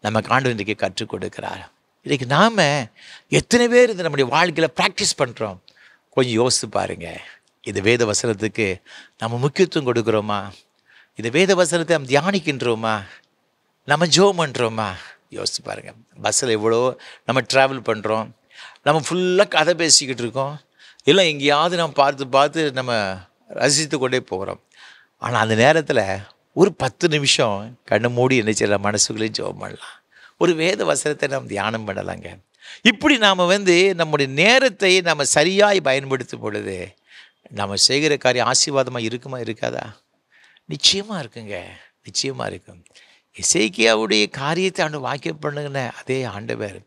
நமக்கு ஆண்டு இன்றைக்கு கற்றுக் கொடுக்கிறார். இன்றைக்கு நாம் எத்தனை பேர் இந்த நம்முடைய வாழ்க்கையில் ப்ராக்டிஸ் பண்ணுறோம்? கொஞ்சம் யோசித்து பாருங்கள். இந்த வேத வசனத்துக்கு நம்ம முக்கியத்துவம் கொடுக்குறோமா? இந்த வேத வசனத்தை நாம் தியானிக்கின்றோமா? நம்ம ஜெபம் பண்ணுறோமா? யோசிச்சு பாருங்கள். பஸ்ஸில் எவ்வளோ நம்ம ட்ராவல் பண்ணுறோம், நம்ம ஃபுல்லாக கதை பேசிக்கிட்டு இருக்கோம், இல்லை எங்கேயாவது நம்ம பார்த்து நம்ம ரசித்து கொண்டே போகிறோம். ஆனால் அந்த நேரத்தில் ஒரு 10 நிமிஷம் கண்ணை மூடி என்ன செய்யலாம்? மனசுக்குள்ளே ஜெபம் பண்ணலாம். ஒரு வேத வசனத்தை நம்ம தியானம் பண்ணலாங்க. இப்படி நாம் நம்முடைய நேரத்தை நம்ம சரியாய் பயன்படுத்தும் பொழுது நம்ம செய்கிற காரியம் ஆசீர்வாதமாக இருக்குமா இருக்காதா? நிச்சயமாக இருக்குங்க, நிச்சயமாக இருக்கும். எசேக்கியாவுடைய காரியத்தை வாக்கியம் பண்ணுங்கன்னு அதே ஆண்டவர்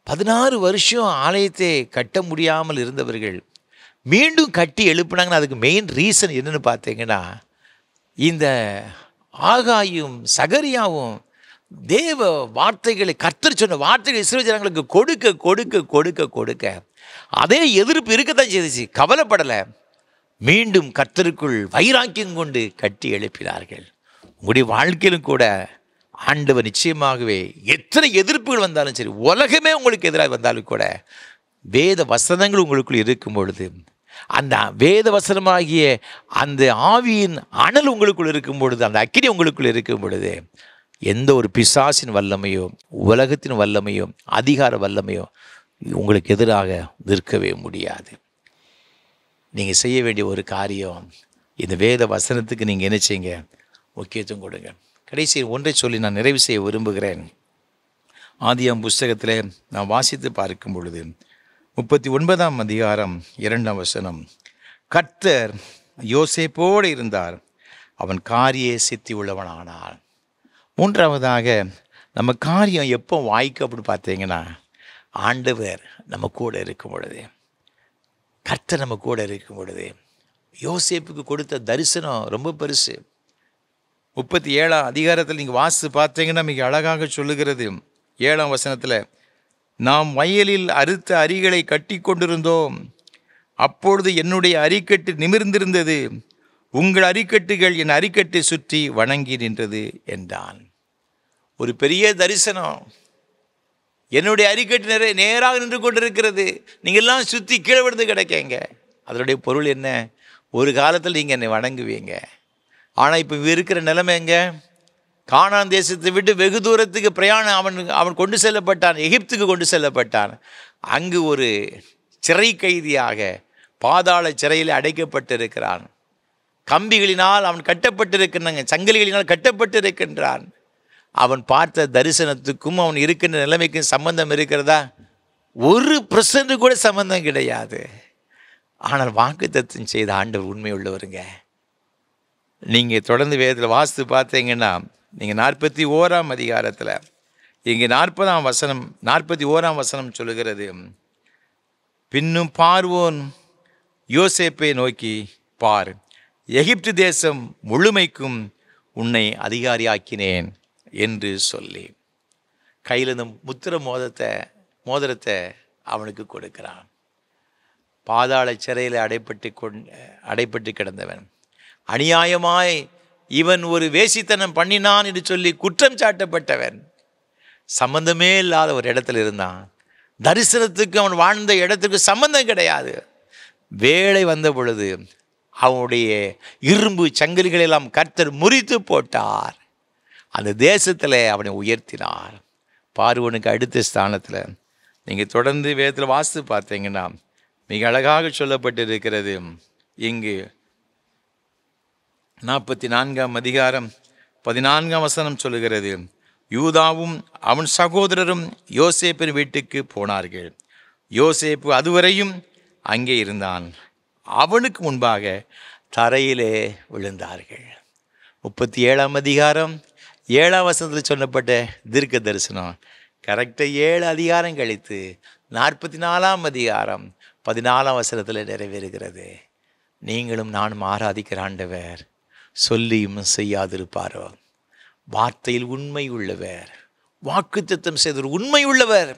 16 வருஷம் ஆலயத்தை கட்ட முடியாமல் இருந்தவர்கள் மீண்டும் கட்டி எழுப்புனாங்கன்னா அதுக்கு மெயின் ரீசன் என்னென்னு பார்த்தீங்கன்னா, இந்த ஆகாயும் சகரியாவும் தேவ வார்த்தைகளை, கர்த்தர் சொன்ன வார்த்தைகளை இஸ்ரவேல் ஜனங்களுக்கு கொடுக்க கொடுக்க கொடுக்க கொடுக்க அதே எதிர்ப்பு இருக்கத்தான் செய்துச்சு. கவலைப்படலை, மீண்டும் கர்த்தருக்குள் வைராக்கியம் கொண்டு கட்டி எழுப்பினார்கள். உங்களுடைய வாழ்க்கையிலும் கூட ஆண்டவர் நிச்சயமாகவே எத்தனை எதிர்ப்புகள் வந்தாலும் சரி, உலகமே உங்களுக்கு எதிராக வந்தாலும் கூட வேத வசனங்கள் உங்களுக்குள் இருக்கும் பொழுது, அந்த வேத வசனமாகிய அந்த ஆவியின் அனல் உங்களுக்குள் இருக்கும் பொழுது, அந்த அக்கினி உங்களுக்குள் இருக்கும் பொழுது, எந்த ஒரு பிசாசின் வல்லமையோ உலகத்தின் வல்லமையோ அதிகார வல்லமையோ உங்களுக்கு எதிராக நிற்கவே முடியாது. நீங்கள் செய்ய வேண்டிய ஒரு காரியம், இந்த வேத வசனத்துக்கு நீங்கள் என்ன செய்யுங்க? முக்கியத்துவம் கொடுங்க. கடைசி ஒன்றை சொல்லி நான் நிறைவு செய்ய விரும்புகிறேன். ஆதியாம் புஸ்தகத்தில் நான் வாசித்து பார்க்கும் பொழுது 39ஆம் அதிகாரம் 2ஆம் வசனம், கர்த்தர் யோசேப்போடு இருந்தார், அவன் காரிய சித்தி உள்ளவனானான். மூன்றாவதாக நம்ம காரியம் எப்போ வாய்க்கு அப்படின்னு பார்த்தீங்கன்னா, ஆண்டவர் நம்ம கூட இருக்கும் பொழுது, கர்த்தர் நம்ம கூட இருக்கும் பொழுது. யோசேப்புக்கு கொடுத்த தரிசனம் ரொம்ப பெருசு. 37ஆம் அதிகாரத்தில் நீங்கள் வாசித்து பார்த்தீங்கன்னா மிக அழகாக சொல்லுகிறது. 7ஆம் வசனத்தில், நாம் வயலில் அறுத்த அரிகளை கட்டி கொண்டிருந்தோம், அப்பொழுது என்னுடைய அரிக்கட்டு நிமிர்ந்திருந்தது, உங்கள் அரிக்கட்டுகள் என் அரிக்கட்டை சுற்றி வணங்கி நின்றது என்றான். ஒரு பெரிய தரிசனம். என்னுடைய அரிக்கட்டு நேராக நின்று கொண்டிருக்கிறது, நீங்கள் எல்லாம் சுற்றி கீழே விழுந்து கிடக்கீங்க. அதனுடைய பொருள் என்ன? ஒரு காலத்தில் நீங்கள் என்னை வணங்குவீங்க. ஆனால் இப்போ இருக்கிற நிலைமை எங்க? கானான் தேசத்தை விட்டு வெகு தூரத்துக்கு பிரயாணம் அவன் கொண்டு செல்லப்பட்டான், எகிப்துக்கு கொண்டு செல்லப்பட்டான். அங்கு ஒரு சிறை கைதியாக பாதாள சிறையில் அடைக்கப்பட்டிருக்கிறான். கம்பிகளினால் அவன் கட்டப்பட்டிருக்கிறாங்க, சங்கிலிகளினால் கட்டப்பட்டிருக்கின்றான். அவன் பார்த்த தரிசனத்துக்கும் அவன் இருக்கின்ற நிலைமைக்கும் சம்பந்தம் இருக்கிறதா? 1% கூட சம்பந்தம் கிடையாது. ஆனால் வாக்குத்தத்தம் செய்த ஆண்டவர் உண்மை உள்ளவருங்க. நீங்கள் தொடர்ந்து வேதத்தில் வாசித்து பார்த்தீங்கன்னா, நீங்கள் 41ஆம் அதிகாரத்தில் இங்கே 41ஆம் வசனம் சொல்லுகிறது, பின்னும் பார்வோன் யோசேப்பை நோக்கி, பார், எகிப்து தேசம் முழுமைக்கும் உன்னை அதிகாரியாக்கினேன் என்று சொல்லி கையில் இந்த முத்திர மோதிரத்தை அவனுக்கு கொடுக்கிறான். பாதாள சிறையில் அடைப்பட்டு கிடந்தவன், அநியாயமாய் இவன் ஒரு வேசித்தனம் பண்ணினான் என்று சொல்லி குற்றம் சாட்டப்பட்டவன், சம்பந்தமே இல்லாத ஒரு இடத்துல இருந்தான். தரிசனத்துக்கு அவன் வாழ்ந்த இடத்துக்கு சம்பந்தம் கிடையாது. வேளை வந்த பொழுது அவனுடைய இரும்பு சங்கிலிகளெல்லாம் கர்த்தர் முறித்து போட்டார். அந்த தேசத்தில் அவனை உயர்த்தினார். பார்வோனுக்கு அடுத்த ஸ்தானத்தில் நீங்கள் தொடர்ந்து வேதத்தில் வாசித்து பார்த்தீங்கன்னா மிக அழகாக சொல்லப்பட்டிருக்கிறது. இங்கு 44ஆம் அதிகாரம் 14ஆம் வசனம் சொல்லுகிறது, யூதாவும் அவன் சகோதரரும் யோசேப்பின் வீட்டுக்கு போனார்கள். யோசேப்பு அதுவரையும் அங்கே இருந்தான். அவனுக்கு முன்பாக தரையிலே விழுந்தார்கள். 37ஆம் அதிகாரம் 7ஆம் வசனத்தில் சொல்லப்பட்ட தீர்க்க தரிசனம் கரெக்டாக 7 அதிகாரம் கழித்து 44ஆம் அதிகாரம் 14ஆம் வசனத்தில் நிறைவேறுகிறது. நீங்களும் நானும் ஆராதிக்கிற ஆண்டவர் சொல்லியும் செய்யாதிருப்பாரோ? வார்த்தையில் உண்மை உள்ளவர், வாக்குத்தத்தம் செய்தவர் உண்மை உள்ளவர்.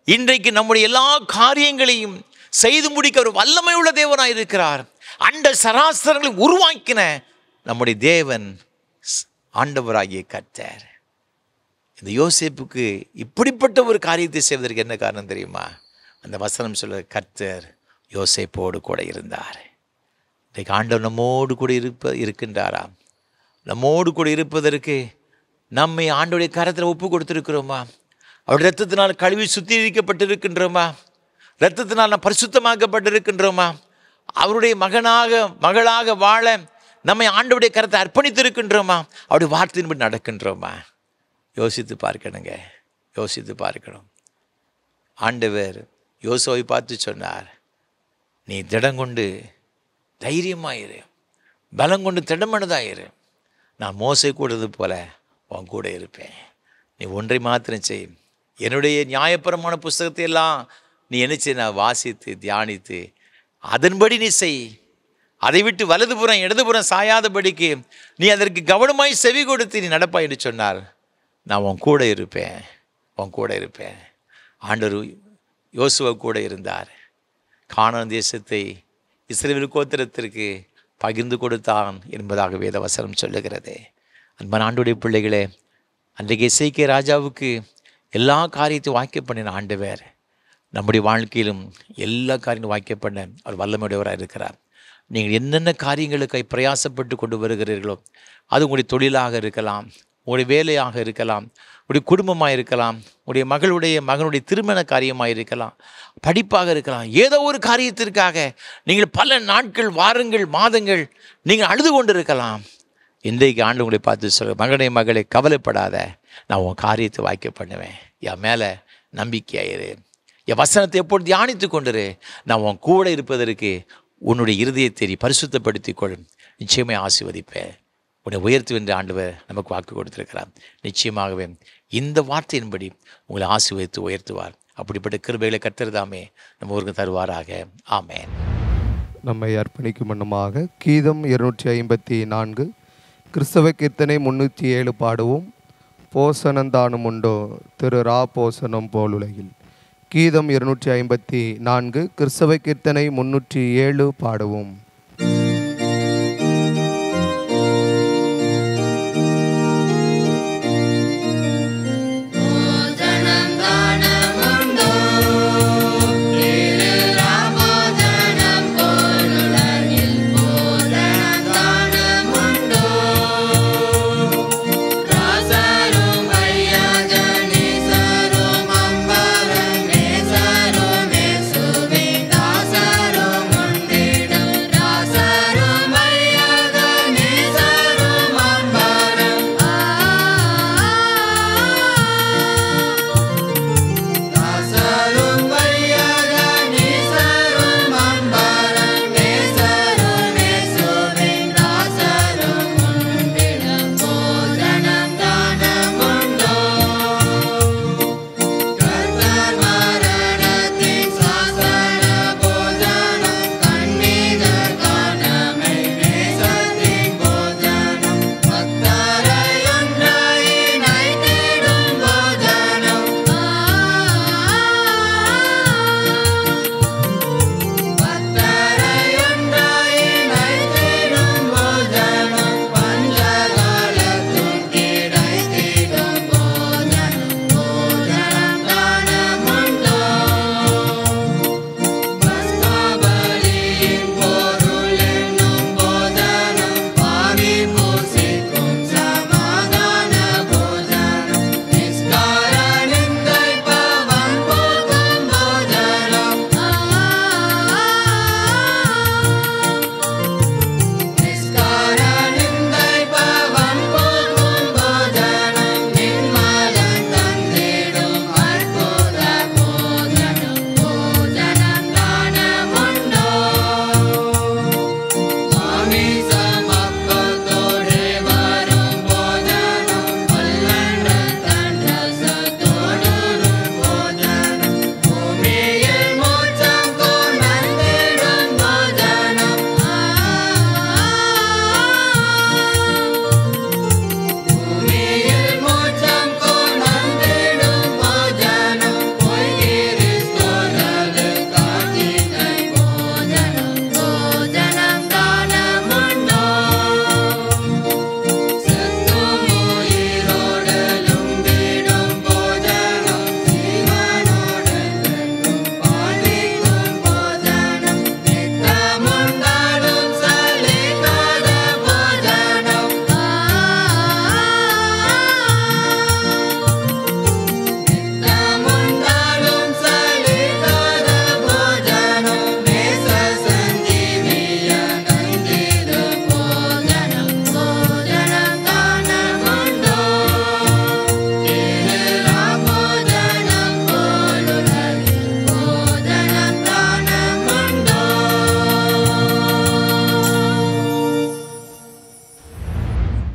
இன்றைக்கு நம்முடைய எல்லா காரியங்களையும் செய்து முடிக்க ஒரு வல்லமை உள்ள தேவனாய் இருக்கிறார். அண்ட சராசரங்களை உருவாக்கின நம்முடைய தேவன் ஆண்டவராகிய கர்த்தர். இந்த யோசேப்புக்கு இப்படிப்பட்ட ஒரு காரியத்தை செய்வதற்கு என்ன காரணம் தெரியுமா? அந்த வசனம் சொல்ல, கர்த்தர் யோசேப்போடு கூட இருந்தார். இன்றைக்கு ஆண்டவர் நம்மோடு கூட இருக்கின்றாராம். நம்மோடு கூட இருப்பதற்கு நம்மை ஆண்டவருடைய கரத்தில் ஒப்பு கொடுத்துருக்கிறோமா? அவருடைய இரத்தத்தினால் கழுவி சுத்திகரிக்கப்பட்டிருக்கின்றோமா? இரத்தத்தினால் நாம் பரிசுத்தமாக்கப்பட்டிருக்கின்றோமா? அவருடைய மகளாக வாழ நம்மை ஆண்டவருடைய கரத்தை அர்ப்பணித்திருக்கின்றோமா? அவருடைய வார்த்தையின்படி நடக்கின்றோமா? யோசித்து பார்க்கணுங்க, யோசித்து பார்க்கணும். ஆண்டவர் யோசுவாவை பார்த்து சொன்னார், நீ திடங்கொண்டு தைரியமாயிரு, பலங்கொண்டு திடமனதாயிரு. நான் மோசே கூடது போல உன் கூட இருப்பேன். நீ ஒன்றை மாத்திரம் செய், என்னுடைய நியாயபரமான புஸ்தகத்தை எல்லாம் நீ என்ன செய்ய, நான் வாசித்து தியானித்து அதன்படி நீ செய். அதை விட்டு வலதுபுறம் இடதுபுறம் சாயாதபடிக்கு நீ அதற்கு கவனமாய் செவி கொடுத்து நீ நடப்பாய் என்று சொன்னார். நான் உன் கூட இருப்பேன், உன் கூட இருப்பேன். ஆண்டவர் யோசுவா கூட இருந்தார். கானான் தேசத்தை இஸ்ரவேல் கோத்திரத்திற்கு பகிர்ந்து கொடுத்தான் என்பதாக வேத வசனம் சொல்லுகிறது. அன்பான ஆண்டவருடைய பிள்ளைகளே, அன்றைக்கு எசேக்கியா ராஜாவுக்கு எல்லா காரியத்தையும் வாய்க்க பண்ணின ஆண்டவர் நம்முடைய வாழ்க்கையிலும் எல்லா காரியங்களும் வாய்க்க பண்ண அவர் வல்லமையுடையவராக இருக்கிறார். நீங்கள் என்னென்ன காரியங்களுக்காக பிரயாசப்பட்டு கொண்டு வருகிறீர்களோ, அது உங்களுடைய தொழிலாக இருக்கலாம், உங்களுடைய வேலையாக இருக்கலாம், உங்களுடைய குடும்பமாக இருக்கலாம், உங்களுடைய மகனுடைய திருமண காரியமாக இருக்கலாம், படிப்பாக இருக்கலாம். ஏதோ ஒரு காரியத்திற்காக நீங்கள் பல நாட்கள், வாரங்கள், மாதங்கள் நீங்கள் அழுது கொண்டு இருக்கலாம். இன்றைக்கு ஆண்டு உங்களை பார்த்து சொல்ல, மகனே கவலைப்படாத, நான் உன் காரியத்தை வாய்க்க பண்ணுவேன். என் மேலே நம்பிக்கையாயிரு, என் வசனத்தை எப்போது தியானித்து கொண்டிரு. நான் உன் கூட இருப்பதற்கு உன்னுடைய இருதயத்தை பரிசுத்தப்படுத்திக் கொள், நிச்சயமே ஆசீர்வதிப்பேன், உன்னை உயர்த்துவென்று ஆண்டவர் நமக்கு வாக்கு கொடுத்திருக்கிறார். நிச்சயமாகவே இந்த வார்த்தையின்படி உங்களை ஆசீர்வதித்து உயர்த்துவார். அப்படிப்பட்ட கிருபைகளை கர்த்தர்தாமே நம்ம ஊருக்கு தருவாராக. ஆமென். நம்மை அர்ப்பணிக்கும் வண்ணமாக கீதம் 254, கிறிஸ்தவ கீர்த்தனை 307 பாடுவோம். போசனந்தானும் உண்டோ திரு ரா போசனம் போலுலகில். கீதம் 254, கிறிஸ்தவ கீர்த்தனை 307 பாடுவோம். ராசரும்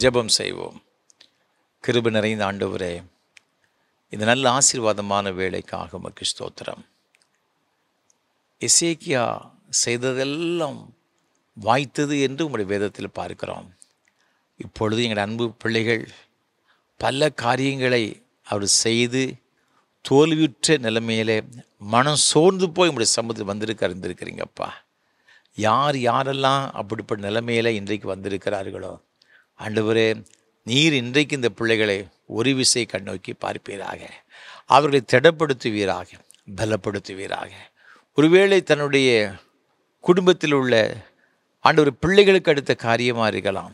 ஜெபம் செய்வோம். கிருபை நிறைந்த ஆண்டவரே, இந்த நல்ல ஆசீர்வாதமான வேலைக்காக உமக்கு ஸ்தோத்திரம். எசேக்கியா செய்ததெல்லாம் வாய்த்தது என்று உங்களுடைய வேதத்தில் பார்க்கிறோம். இப்பொழுது எங்கள் அன்பு பிள்ளைகள் பல காரியங்களை அவர் செய்து தோல்வியுற்ற நிலைமையிலே மனம் சோர்ந்து போய் உங்களுடைய சமூகத்தில் இருந்திருக்கிறீங்கப்பா. யாரெல்லாம் அப்படிப்பட்ட நிலைமையில இன்றைக்கு வந்திருக்கிறார்களோ ஆண்டவரே, நீர் இன்றைக்கு இந்த பிள்ளைகளை ஒரு விசை கண்ணோக்கி பார்ப்பீராக, அவர்களை திடப்படுத்துவீராக, பலப்படுத்துவீராக. ஒருவேளை தன்னுடைய குடும்பத்தில் உள்ள ஆண்டவர் பிள்ளைகளுக்கு அடுத்த காரியமாக இருக்கலாம்.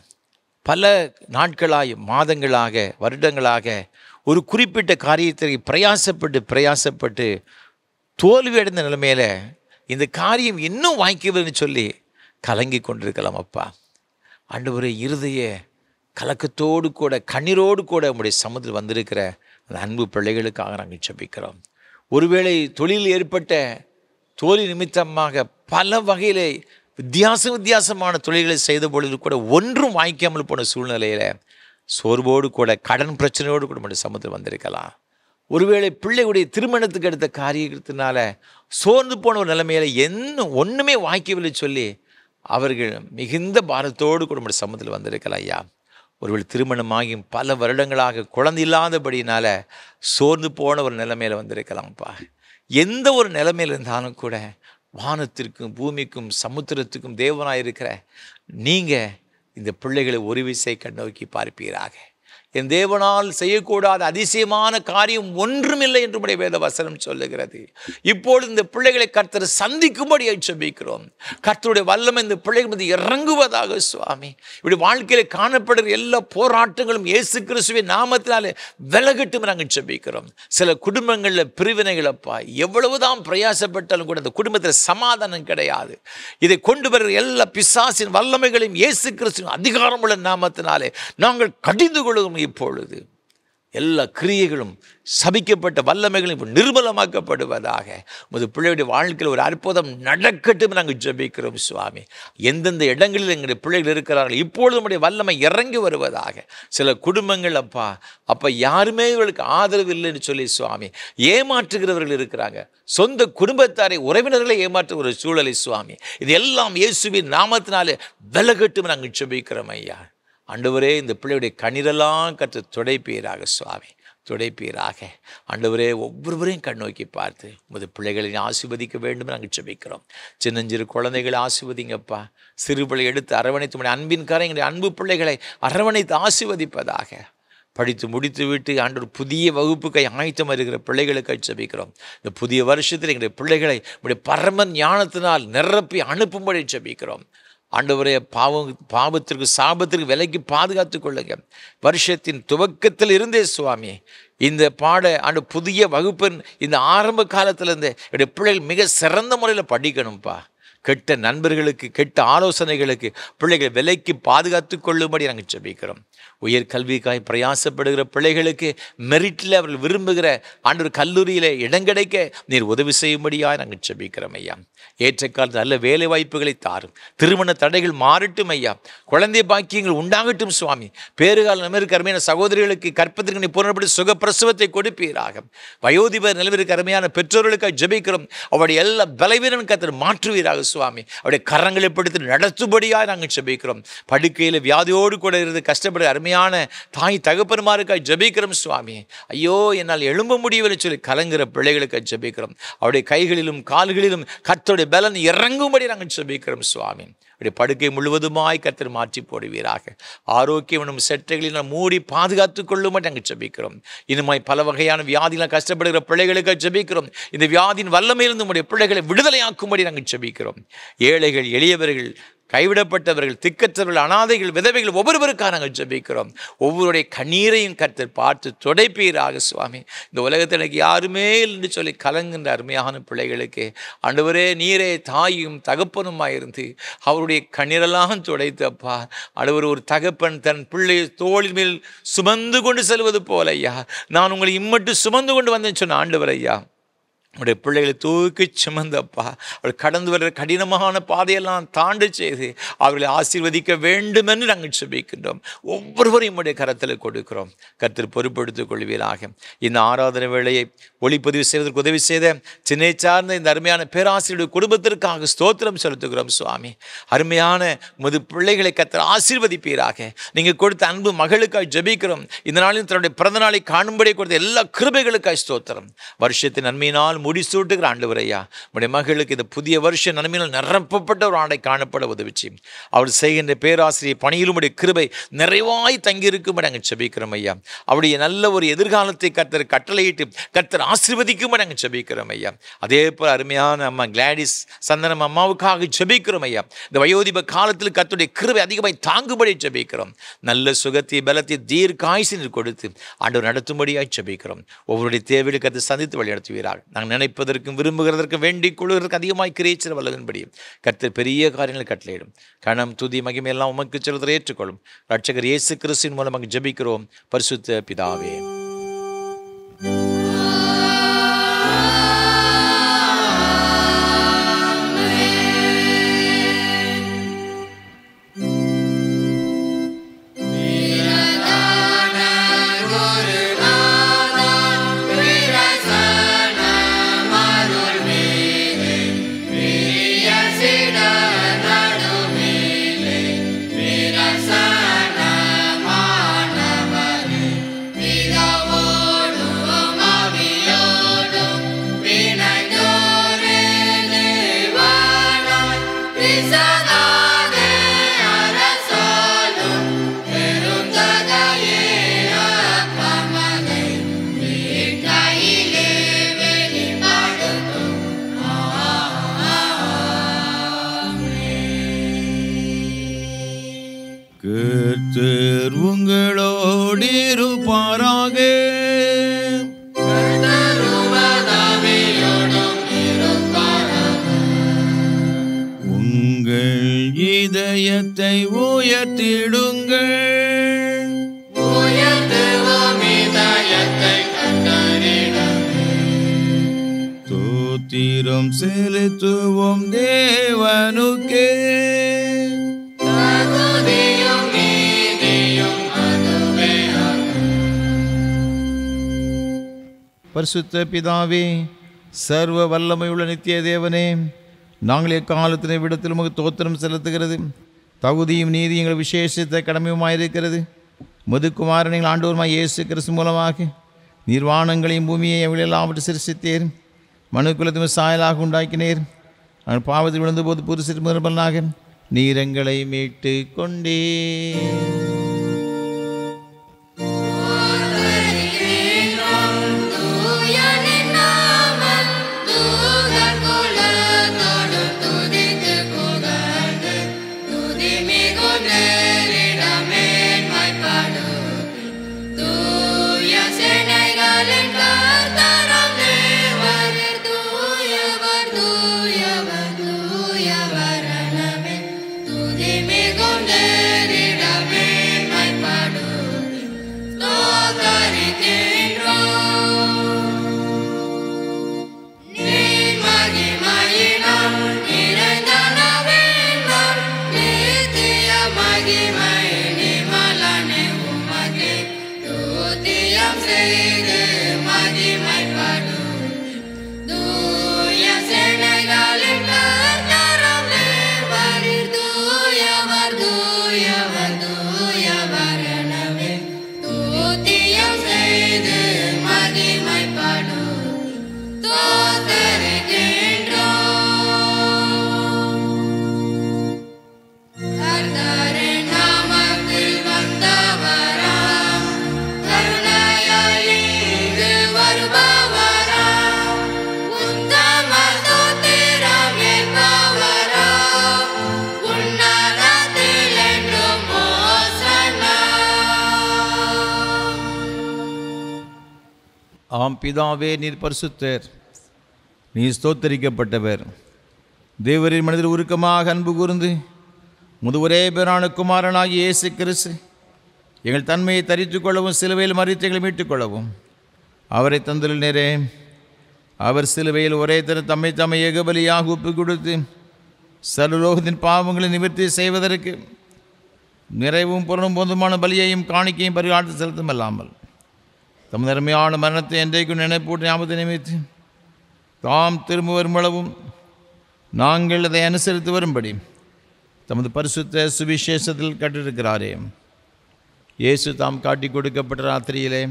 பல நாட்களாக, மாதங்களாக, வருடங்களாக ஒரு குறிப்பிட்ட காரியத்தை பிரயாசப்பட்டு தோல்வி அடைந்த நிலைமையில இந்த காரியம் இன்னும் வாய்க்கவில்லைன்னு சொல்லி கலங்கி கொண்டிருக்கலாம். அப்பா ஆண்டவரே, இருதய கலக்கத்தோடு கூட கண்ணீரோடு கூட உங்களுடைய சமூகத்தில் வந்திருக்கிற அந்த அன்பு பிள்ளைகளுக்காக நாங்கள் ஜெபிக்கிறோம். ஒருவேளை ஏற்பட்ட தோல்வி நிமித்தமாக பல வகையில் வித்தியாசமான தொழில்களை செய்த பொழுது கூட ஒன்றும் வாய்க்காமல் போன சூழ்நிலையில் சோர்வோடு கூட கடன் பிரச்சனையோடு கூட நம்முடைய சமூகத்தில் வந்திருக்கலாம். ஒருவேளை பிள்ளைகளுடைய திருமணத்துக்கு எடுத்த காரியத்தினால சோர்ந்து போன ஒரு நிலைமையில ஒன்றுமே வாய்க்கவில்லை சொல்லி அவர்கள் மிகுந்த பாரத்தோடு கூட நம்முடைய சமூகத்தில் வந்திருக்கலாம். ஐயா, ஒருவேளை திருமணமாகி பல வருடங்களாக குழந்தை இல்லாதபடினால சோர்ந்து போன ஒரு நிலைமையில வந்திருக்கலாம்ப்பா. எந்த ஒரு நிலைமையில் இருந்தாலும் கூட வானத்திற்கும் பூமிக்கும் சமுத்திரத்துக்கும் தேவனாயிருக்கிற நீங்கள் இந்த பிள்ளைகளை ஒரு விசை கண்ணோக்கி பார்ப்பீராக. என் தேவனால் செய்யக்கூடாத அதிசயமான காரியம் ஒன்றுமில்லை என்று உம்முடைய வேத வசனம் சொல்லுகிறது. இப்பொழுது இந்த பிள்ளைகளை கர்த்தர் சந்திக்கும்படி ஜெபிக்கிறோம். கர்த்தருடைய வல்லமை இந்த பிள்ளைகள் மீது இறங்குவதாக சுவாமி. இப்படி வாழ்க்கையில் காணப்படுகிற எல்லா போராட்டங்களும் இயேசு கிறிஸ்துவின் நாமத்தினாலே விலகட்டும் நாங்கள் ஜெபிக்கிறோம். சில குடும்பங்களில் பிரிவினைகளப்பா, எவ்வளவுதான் பிரயாசப்பட்டாலும் கூட அந்த குடும்பத்தில் சமாதானம் கிடையாது. இதை கொண்டு வருகிற எல்லா பிசாசின் வல்லமைகளையும் இயேசு கிறிஸ்துவின் அதிகாரமுள்ள நாமத்தினாலே நாங்கள் கடிந்து கொள்ளும். இப்பொழுது எல்லா கிரியைகளும் சபிக்கப்பட்ட வல்லமைகளும் இப்போ நிர்மலமாக்கப்படுவதாக. உமது பிள்ளையுடைய வாழ்க்கையில் ஒரு அற்புதம் நடக்கட்டும் நாங்கள் ஜெபிக்கிறோம் சுவாமி. எந்தெந்த இடங்களில் எங்களுடைய பிள்ளைகள் இருக்கிறார்கள் இப்பொழுது நம்முடைய வல்லமை இறங்கி வருவதாக. சில குடும்பங்கள் அப்பா யாருமே இவர்களுக்கு ஆதரவு இல்லைன்னு சொல்லி சுவாமி ஏமாற்றுகிறவர்கள் இருக்கிறாங்க. சொந்த குடும்பத்தாரை, உறவினர்களை ஏமாற்ற ஒரு சூழலை சுவாமி, இது எல்லாம் இயேசுவின் நாமத்தினாலே விலகட்டும் நாங்கள் ஜெபிக்கிறோம். ஐயா ஆண்டவரே, இந்த பிள்ளையுடைய கண்ணீரெல்லாம் கற்று துடைப்பீராக சுவாமி, துடைப்பீராக. ஆண்டவரே, ஒவ்வொருவரையும் கண்ணோக்கி பார்த்து உமது பிள்ளைகளை ஆசீர்வதிக்க வேண்டும் நாங்கள் ஜெபிக்கிறோம். சின்னஞ்சிறு குழந்தைகளை ஆசீர்வதிங்கப்பா. சிறு பிள்ளை எடுத்து அரவணைத்து உடைய அன்பின் காரை எங்களுடைய அன்பு பிள்ளைகளை அரவணைத்து ஆசீர்வதிப்பதாக. படித்து முடித்து விட்டு ஆண்டவர் புதிய வகுப்புக்கை ஆயத்தமாக இருக்கிற பிள்ளைகளுக்கு ஜெபிக்கிறோம். இந்த புதிய வருஷத்தில் எங்களுடைய பிள்ளைகளை உடைய பரம ஞானத்தினால் நிரப்பி அனுப்பும்படி ஜெபிக்கிறோம். ஆண்டவரே, பாவத்திற்கு சாபத்திற்கு விலைக்கு பாதுகாத்து கொள்ளுங்க. வருஷத்தின் துவக்கத்தில் இருந்தே சுவாமி இந்த புதிய வகுப்பின் இந்த ஆரம்ப காலத்திலேருந்து என்னுடைய பிள்ளைகள் மிக சிறந்த முறையில் படிக்கணும்ப்பா. கெட்ட நண்பர்களுக்கு, கெட்ட ஆலோசனைகளுக்கு பிள்ளைகளை விலைக்கு பாதுகாத்து கொள்ளும்படி நாங்கள் ஜெபிக்கிறோம். உயர்கல்விக்காய் பிரயாசப்படுகிற பிள்ளைகளுக்கு மெரிட்டில் அவர்கள் விரும்புகிற ஆண்டவர் கல்லூரியில் இடம் கிடைக்க நீர் உதவி செய்யும்படியாக நாங்கள் ஜெபிக்கிறோம். ஐயா, ஏற்ற காலத்தில் நல்ல வேலை வாய்ப்புகளை தாரும். திருமண தடைகள் மாறட்டும் ஐயா. குழந்தை பாக்கியங்கள் உண்டாகட்டும் சுவாமி. பேறுகால நிலைமைக்கு அருமையான சகோதரிகளுக்கு கற்பத்திற்கு நீ பூரணப்படி சுகப்பிரசவத்தை கொடுப்பீராக. வயோதிபர் நிலைமைக்கு அருமையான பெற்றோர்களுக்காக ஜெபிக்கிறோம். அவருடைய எல்லா பலவீனம் கர்த்தர் மாற்றுவீராக சுவாமி. அவருடைய கரங்களை பிடித்து நடத்தும்படியாக நாங்கள் ஜெபிக்கிறோம். படுக்கையில் வியாதியோடு கூட இருந்து கஷ்டப்படுற அருமையான தாய் தகப்பன்மாருக்காக ஜெபிக்கிறோம் சுவாமி. ஐயோ, என்னால் எழும்ப முடியவில்லை சொல்லி கலங்குற பிள்ளைகளுக்காக ஜெபிக்கிறோம். அவருடைய கைகளிலும் கால்களிலும் கர்த்தருடைய பலன் இறங்கும்படி நாங்கள் ஜெபிக்கிறோம் சுவாமி. அவருடைய படுக்கை முழுவதுமாய் கர்த்தர் மாற்றி போடுவீராக. ஆரோக்கியம் செட்டைகளில் மூடி பாதுகாத்து கொள்ளும்படி நாங்கள் ஜெபிக்கிறோம். இன்னுமாய் பல வகையான வியாதிகளால் கஷ்டப்படுகிற பிள்ளைகளுக்காக ஜெபிக்கிறோம். இந்த வியாதியின் வல்லமையிலிருந்து நம்முடைய பிள்ளைகளை விடுதலையாக்கும்படி நாங்கள் ஜெபிக்கிறோம். ஏழைகள், எளியவர்கள், கைவிடப்பட்டவர்கள், திக்கற்றவர்கள், அனாதைகள், விதவைகள் ஒவ்வொருவருக்காக நாங்கள் ஜெபிக்கிறோம். ஒவ்வொருடைய கண்ணீரையும் கர்த்தர் பார்த்து துடைப்பீராக சுவாமி. இந்த உலகத்தில் எனக்கு யாருமே என்று சொல்லி கலங்குகின்ற அருமையான பிள்ளைகளுக்கு ஆண்டவரே, நீரே தாயும் தகப்பனுமாயிருந்து அவருடைய கண்ணீரெல்லாம் துடைத்தப்பா. ஆண்டவர், ஒரு தகப்பன் தன் பிள்ளை தோளின் மேல் சுமந்து கொண்டு செல்வது போல ஐயா, நான் உங்களை இம்மட்டு சுமந்து கொண்டு வந்தேன்னு சொன்ன ஆண்டவர் ஐயா, உடைய பிள்ளைகளை தூக்கி சுமந்தப்பா அவள் கடந்து வர கடினமான பாதையெல்லாம் தாண்டி செய்து அவர்களை ஆசீர்வதிக்க வேண்டும் என்று நாங்கள் செபிக்கின்றோம். ஒவ்வொருவரையும் உடைய கரத்தில் கொடுக்கிறோம். கர்த்தர் பொறுப்படுத்திக் கொள்வீராக. இந்த ஆராதனை வேளையை ஒளிப்பதிவு செய்வதற்கு உதவி செய்த சென்னை சார்ந்த இந்த அருமையான பேராசிரியருடைய குடும்பத்திற்காக ஸ்தோத்திரம் செலுத்துகிறோம் சுவாமி. அருமையான முது பிள்ளைகளை கர்த்தர் ஆசீர்வதிப்பீராக. நீங்கள் கொடுத்த அன்பு மகளுக்காய் ஜெபிக்கிறோம். இந்த நாளில் தன்னுடைய பிறந்த நாளை காணும்படி கொடுத்த எல்லா கிருபைகளுக்காய் ஸ்தோத்திரம். வருஷத்தின் நன்மையினால் முடிசூட்டுகிற ஆண்டவரையா, உடைய மகளுக்கு இந்த புதிய வருஷ நன்மையினால் நிரப்பப்பட்ட ஒரு ஆண்டை காணப்பட உதவிச்சு அவள் செய்கின்ற பேராசிரியர் பணியிலும் உடைய கிருபை நிறைவாய் தங்கியிருக்கும்படி நாங்கள் செபிக்கிறோம் ஐயா. அவருடைய நல்ல ஒரு எதிர்காலத்தை கர்த்தர் கட்டளையிட்டு கர்த்தர் ஆசீர்வதிக்கும்படி நாங்கள் செபிக்கிறோம் ஐயா. அதே போல் அருமையான அம்மா கிளாடிஸ் சந்தனம் அம்மாவுக்காக செபிக்கிறோம் ஐயா. இந்த வயோதிப காலத்தில் கர்த்தருடைய கிருபை அதிகமாய் தாங்கும்படி செபிக்கிறோம். நல்ல சுகத்தை பலத்தை தீர்க்காயுசில் கொடுத்து ஆண்டவர் நடத்தும்படியாய் செபிக்கிறோம். ஒவ்வொருடைய தேவையை கர்த்தர் சந்தித்து வழிநடத்துவீராக. நாங்கள் நினைப்பதற்கும் விரும்புகிறதற்கும் வேண்டிக் கொள்வதற்கு அதிகமாய் கிரியேச்சர் வல்லதன்படி கர்த்தர் பெரிய காரியங்களை கட்டளையிடும். கணம் துதி மகிமையெல்லாம் உமக்கு செலுத்த ஏற்றுக்கொள்ளும். ரட்சகர் இயேசு கிறிஸ்துவின் மூலமாக ஜெபிக்கிறோம் பரிசுத்த பிதாவே. கர்த்தர் உங்களோடு இருப்பாராக. உங்கள் இதயத்தை உயர்த்திடுங்கள். ஸ்தோத்திரம் செலுத்துவோம் தேவனுக்கே. பரிசுத்த பிதாவே, சர்வ வல்லமையுள்ள நித்திய தேவனே, நாங்கள் எக்காலத்தினை விடத்தில் உமக்கு தோத்திரம் செலுத்துகிறது தகுதியும் நீதி எங்கள் விசேஷித்த கடமையுமாயிருக்கிறது. முதுகுமாரன் எங்கள் ஆண்டவருமாய் இயேசு கிறிஸ்து மூலமாக நிர்வாணங்களையும் பூமியை எவ்வளவு சிருஷ்டித்தேர். மனுக்குலத்தின் சாயலாக உண்டாக்கினேர். நாங்கள் பாவத்தில் விழுந்தபோது புருஷர் நிர்பலனாக நீர் எங்களை மீட்டு கொண்டே. ஆம் பிதாவே, நீர் பரிசுத்தர், நீர் ஸ்தோத்தரிக்கப்பட்டவர். தேவரின் மனதில் உருக்கமாக அன்பு கூர்ந்து முதுவரே பேரான குமாரனாகிய இயேசு கிறிஸ்து எங்கள் தன்மையை தரித்து கொள்ளவும் சிலுவையில் மரித்து எங்களை மீட்டுக் கொள்ளவும் அவரை தந்தல் நேரே அவர் சிலுவையில் ஒரே தர தம்மை ஏகபலியாக ஒப்பு கொடுத்து சர்வலோகத்தின் பாவங்களை நிவர்த்தி செய்வதற்கு நிறைவும் பொருளும் போதுமான பலியையும் காணிக்கையும் பரிகாட்டு செலுத்தும் அல்லாமல் தமது அருமையான மரணத்தை என்றைக்கும் நினைப்பூட்டு ஞாபகத்தை நிமித்து தாம் திரும்ப வருமளவும் நாங்கள் அதை அனுசரித்து வரும்படி தமது பரிசுத்த சுவிசேஷத்தில் கட்டிருக்கிறாரே. இயேசு தாம் காட்டி கொடுக்கப்பட்ட ராத்திரியிலே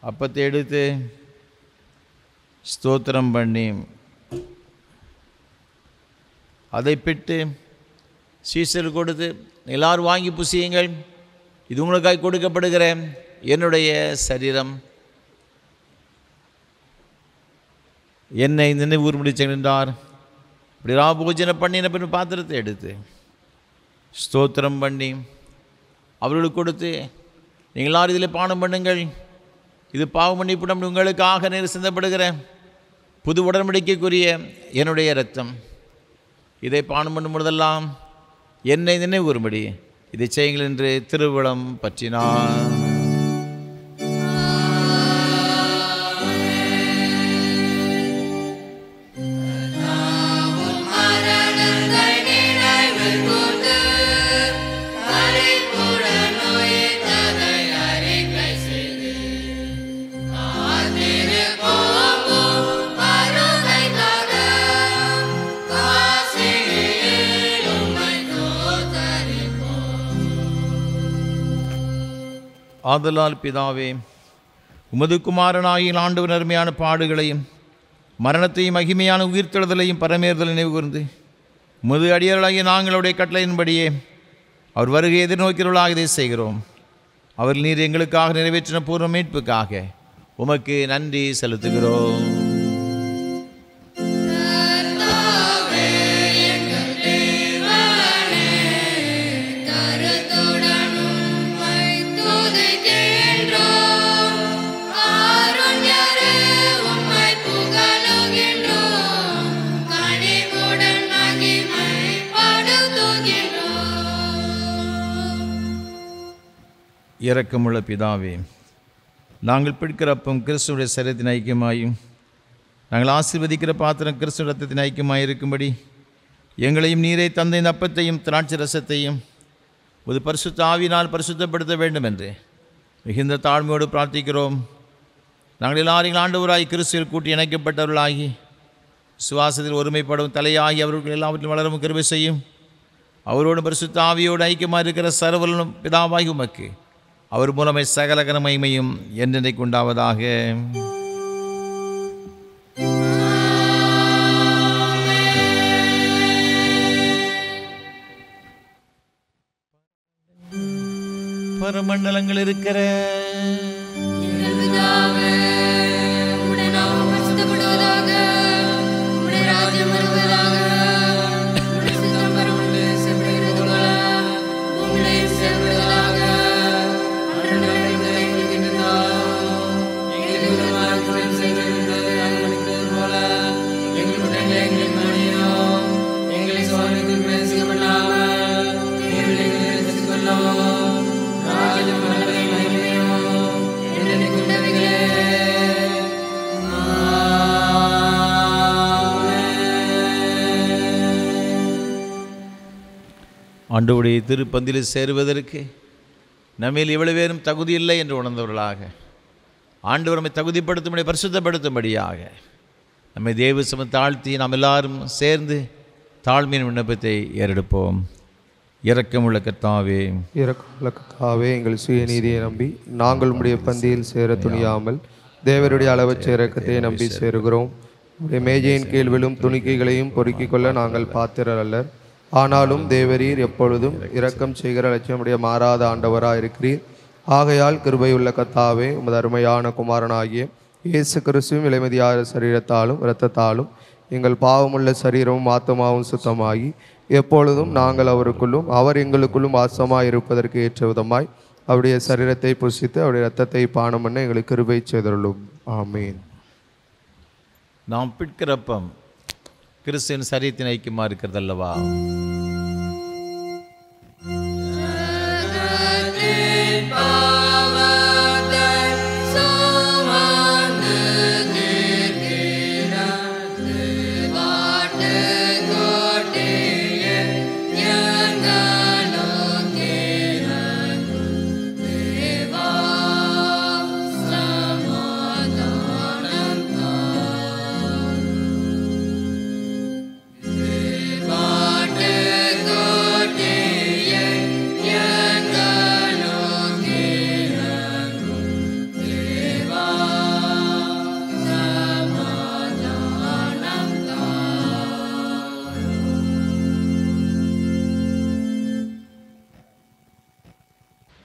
அப்பத்தை எடுத்து ஸ்தோத்திரம் பண்ணி அதை பிட்டு சீசர் கொடுத்து, எல்லாரும் வாங்கி புசியுங்கள், இது உங்களுக்காக கொடுக்கப்படுகிற என்னுடைய சரீரம், என்னை நினைவூர் முடிச்சென்றார். இப்படி பூஜனை பண்ணின பின் பாத்திரத்தை எடுத்து ஸ்தோத்திரம் பண்ணி அவர்களுக்கு கொடுத்து, நீங்கள் எல்லாரும் இதில் பானம் பண்ணுங்கள், இது பாவ மன்னிப்புடன் உங்களுக்காக நேர் சிந்தப்படுகிற புது உடன்படிக்கைக்குரிய என்னுடைய இரத்தம், இதை பானம் பண்ணும் பொழுதெல்லாம் என்னை நினைவுறும்படி இதை செய்யுங்கள் என்று திருவிழம் பற்றினார். ஆதலால் பிதாவே, உமது குமாரனாகிய ஆண்டவர் அருமையான பாடுகளையும் மரணத்தையும் மகிமையான உயிர்த்தெழுதலையும் பரமேறுதலை நினைவுகூர்ந்து உமது அடியார்களாகிய நாங்களுடைய கட்டளையின்படியே அவர் வருகை எதிர்நோக்கிறவர்களாக இதை செய்கிறோம். அவர் நீர் எங்களுக்காக நிறைவேற்றின பூர்வ மீட்புக்காக உமக்கு நன்றி செலுத்துகிறோம். இரக்கமுள்ள பிதாவே, நாங்கள் பிடிக்கிற அப்பம் கிறிஸ்துவுடைய சரீரத்தின் ஐக்கியமாயும் நாங்கள் ஆசீர்வதிக்கிற பாத்திரம் கிறிஸ்துவ ரத்தத்தின் ஐக்கியமாய் இருக்கும்படி எங்களையும் நீரை தந்த இந்த அப்பத்தையும் திராட்சை ரசத்தையும் ஒரு பரிசுத்த ஆவியினால் பரிசுத்தப்படுத்த வேண்டும் என்று மிகுந்த தாழ்மையோடு பிரார்த்திக்கிறோம். நாங்கள் எல்லாரும் ஆண்டவராய் கிறிஸ்துவில் கூட்டி இணைக்கப்பட்டவர்களாகி சுவாசத்தில் ஒருமைப்படும் தலையாகி அவர்கள் எல்லாவற்றிலும் வளரவும் கிருபை செய்யும். அவரோடு பரிசுத்த ஆவியோடு ஐக்கியமாக இருக்கிற சர்வலும் பிதாவாகி உமக்கு அவர் மூலமை சகல கனமகிமையும் என்றென்றைக்கு உண்டாவதாக. பரமண்டலங்கள் இருக்கிற ஆண்டவருடைய திருப்பந்தியில் சேருவதற்கு நம்மில் இவ்வளவு பேரும் தகுதி இல்லை என்று உணர்ந்தவர்களாக ஆண்டவர் நம்மை தகுதிப்படுத்தும்படி பரிசுத்தப்படுத்தும்படியாக நம்மை தேவ சம தாழ்த்தி நாம் எல்லாரும் சேர்ந்து தாழ்மையின் விண்ணப்பத்தை ஏறெடுப்போம். இரக்கமுள்ள கர்த்தாவே, இரக்கமுள்ள கர்த்தாவே, எங்கள் சுயநீதியை நம்பி நாங்கள் உம்முடைய பந்தியில் சேர துணியாமல் தேவருடைய அளவற்ற இரக்கத்தை நம்பி சேருகிறோம். உடைய மேஜையின் கீழ் விழும் துணிக்கைகளையும் பொறுக்கிக் கொள்ள நாங்கள் பாத்திரர் அல்லர். ஆனாலும் தேவரீர் எப்பொழுதும் இரக்கம் செய்கிற லட்சியமுடைய மாறாத ஆண்டவராக இருக்கிறீர். ஆகையால் கிருபையுள்ள கர்த்தாவே, உமது அருமையான குமாரனாகிய இயேசு கிறிஸ்துவின் விலைமதியாத சரீரத்தாலும் இரத்தத்தாலும் எங்கள் பாவமுள்ள சரீரமும் ஆத்மாவும் சுத்தமாகி எப்பொழுதும் நாங்கள் அவருக்குள்ளும் அவர் எங்களுக்குள்ளும் வாசமாய் இருப்பதற்கு ஏற்ற விதமாய் அவருடைய சரீரத்தை புசித்து அவருடைய இரத்தத்தை பானம் பண்ண எங்களுக்கு கிருபை செய்தருளும். ஆமீன். நாம் பிற்கிறப்பம் கிறிஸ்துவின் சரீரத்தின் ஐக்கியமாக இருக்கிறது அல்லவா?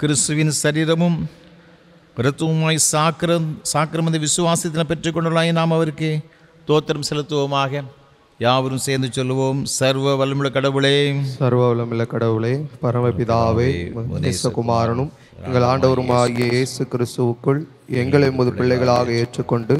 கிறிஸ்துவின் சரீரமும் இரத்தமுமாய் சாக்கிரமத விசுவாசத்தினை பெற்றுக்கொண்டுள்ளாய் நாம் அவருக்கு தோத்திரம் செலுத்துவோமாக. யாவரும் சேர்ந்து சொல்லுவோம். சர்வ வல்லமுள்ள கடவுளே, சர்வ வல்லமுள்ள கடவுளே, பரமபிதாவே, நேசகுமாரனும் எங்கள் ஆண்டவருமாகிய இயேசு கிறிஸ்துவுக்குள் எங்களை உமது பிள்ளைகளாக ஏற்றுக்கொண்டு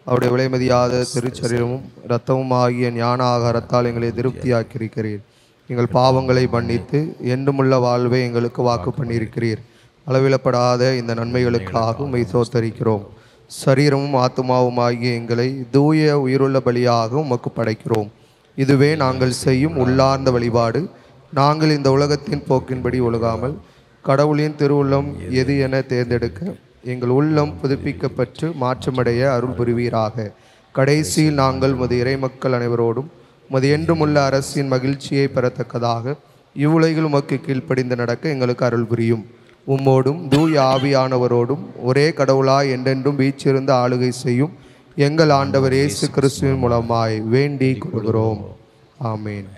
அவருடைய விலைமதியாத திருச்சரீரமும் இரத்தமும் ஆகிய ஞான ஆகாரத்தால் எங்களை திருப்தியாக்கியிருக்கிறீர். எங்கள் பாவங்களை மன்னித்து என்றுமுள்ள வாழ்வை எங்களுக்கு வாக்கு பண்ணியிருக்கிறீர். அளவிடப்படாத இந்த நன்மைகளுக்காக உம்மை ஸ்தோத்தரிக்கிறோம். சரீரமும் ஆத்துமாவும் ஆகிய எங்களை தூய உயிருள்ள பலியாக உமக்கு படைக்கிறோம். இதுவே நாங்கள் செய்யும் உள்ளார்ந்த வழிபாடு. நாங்கள் இந்த உலகத்தின் போக்கின்படி ஒழுகாமல் கடவுளின் திருவுள்ளம் எது என தேர்ந்தெடுக்க எங்கள் உள்ளம் புதுப்பிக்கப்பட்டு மாற்றமடைய அருள் புரிவீராக. கடைசியில் நாங்கள் உமது இறைமக்கள் அனைவரோடும் உமது என்றுமுள்ள அரசின் மகிழ்ச்சியை பெறத்தக்கதாக இவ்வுலகில் உமக்கு கீழ்ப்படிந்து நடக்க எங்களுக்கு அருள் புரியும். உம்மோடும் தூய ஆவியானவரோடும் ஒரே கடவுளாய் என்றென்றும் வீற்றிருந்து ஆளுகை செய்யும் எங்கள் ஆண்டவர் இயேசு கிறிஸ்துவின் மூலமாய் வேண்டிக் கொள்கிறோம். ஆமேன்.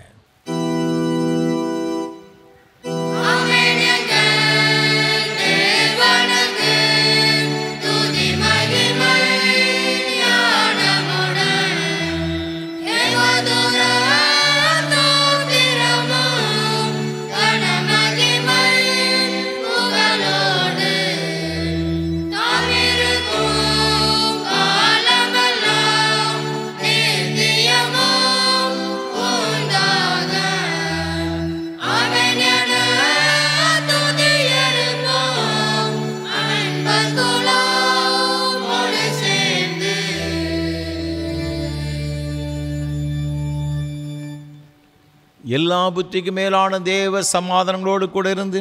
எல்லா புத்திக்கு மேலான தேவ சமாதானங்களோடு கூட இருந்து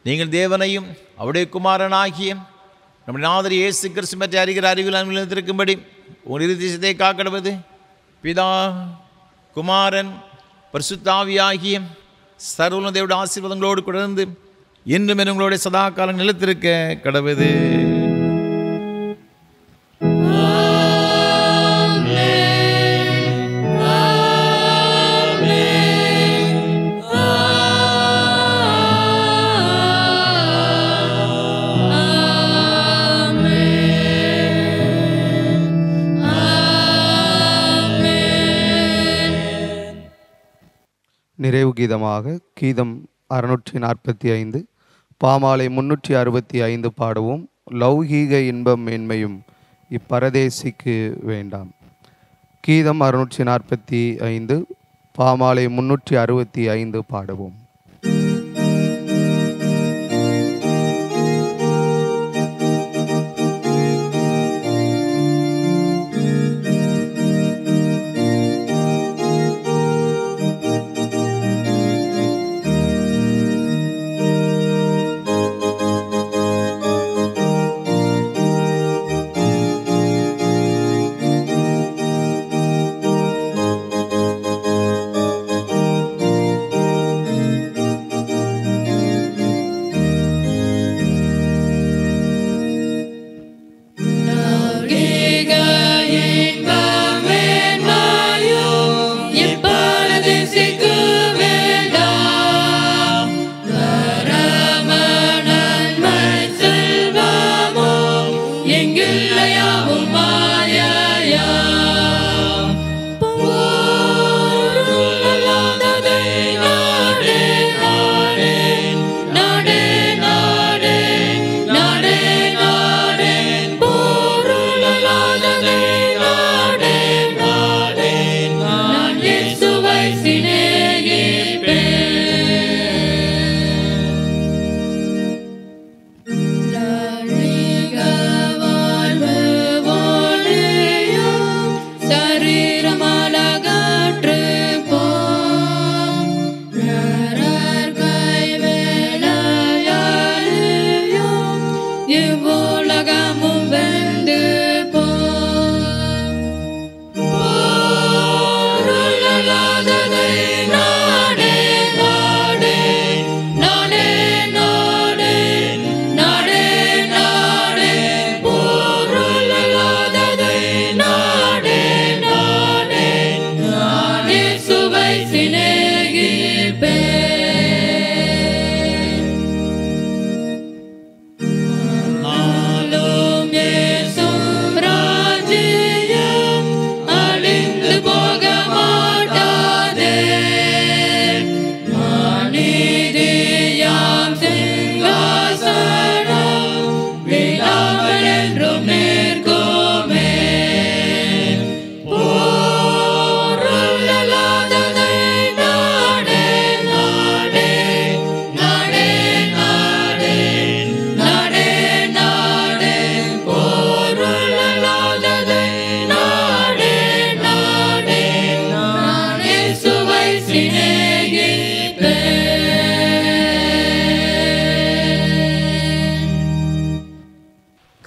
நீங்கள் தேவனையும் அவருடைய குமாரனாகிய நம்முடைய நாதர் இயேசு கிறிஸ்து பற்றி அறிகிற அறிவில் நிலைத்திருக்கும்படி உங்கள் இறுதியத்தை காக்கடுவது பிதா குமாரன் பரிசுத்தாவியாகிய சர்வ தேவனுடைய ஆசீர்வாதங்களோடு கூட இருந்து இன்றும் உங்களுடைய சதா காலம் நிலைத்திருக்க கடவுது. நிறைவு கீதமாக கீதம் 645 பாமாலை 365 பாடவும். லௌகீக இன்பம் மேன்மையும் இப்பரதேசிக்கு வேண்டாம். கீதம் 645 பாமாலை 365 பாடவும்.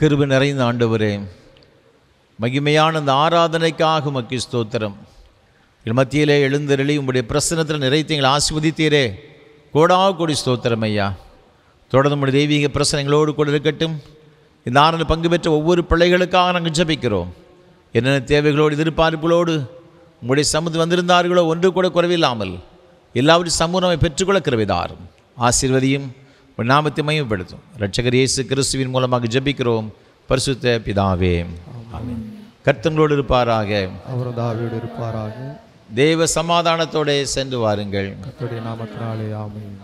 கிருபை நிறைந்த ஆண்டவரே, மகிமையான அந்த ஆராதனைக்காக உமக்கு ஸ்தோத்திரம். எங்கள் மத்தியிலே எழுந்தருளி உங்களுடைய பிரசன்னத்தில் நிறைத்து எங்களை ஆசீர்வதித்தீரே, கோடி ஸ்தோத்திரம் ஐயா. தொடர்ந்து உங்களுடைய தெய்வீக பிரசனங்களோடு கூட இருக்கட்டும். இந்த ஆராதனை பங்கு பெற்ற ஒவ்வொரு பிள்ளைகளுக்காக நாங்கள் ஜெபிக்கிறோம். என்னென்ன தேவைகளோடு எதிர்பார்ப்புகளோடு உங்களுடைய சமூகத்தில் வந்திருந்தார்களோ ஒன்று கூட குறைவில்லாமல் எல்லாவற்றையும் சமூகமை பெற்றுக்கொள்ள கிருபைதாரும். ஆசீர்வதியும் நாமத்தை மையப்படுத்தும். இரட்சகர் இயேசு கிறிஸ்துவின் மூலமாக ஜெபிக்கிறோம் பரிசுத்த பிதாவே, ஆமென். கர்த்தங்களோடு இருப்பாராக, அவர் தாவீது இருப்பாராக. தேவ சமாதானத்தோடு சென்று வாருங்கள். கர்த்தருடைய நாமத்தினாலே ஆமென்.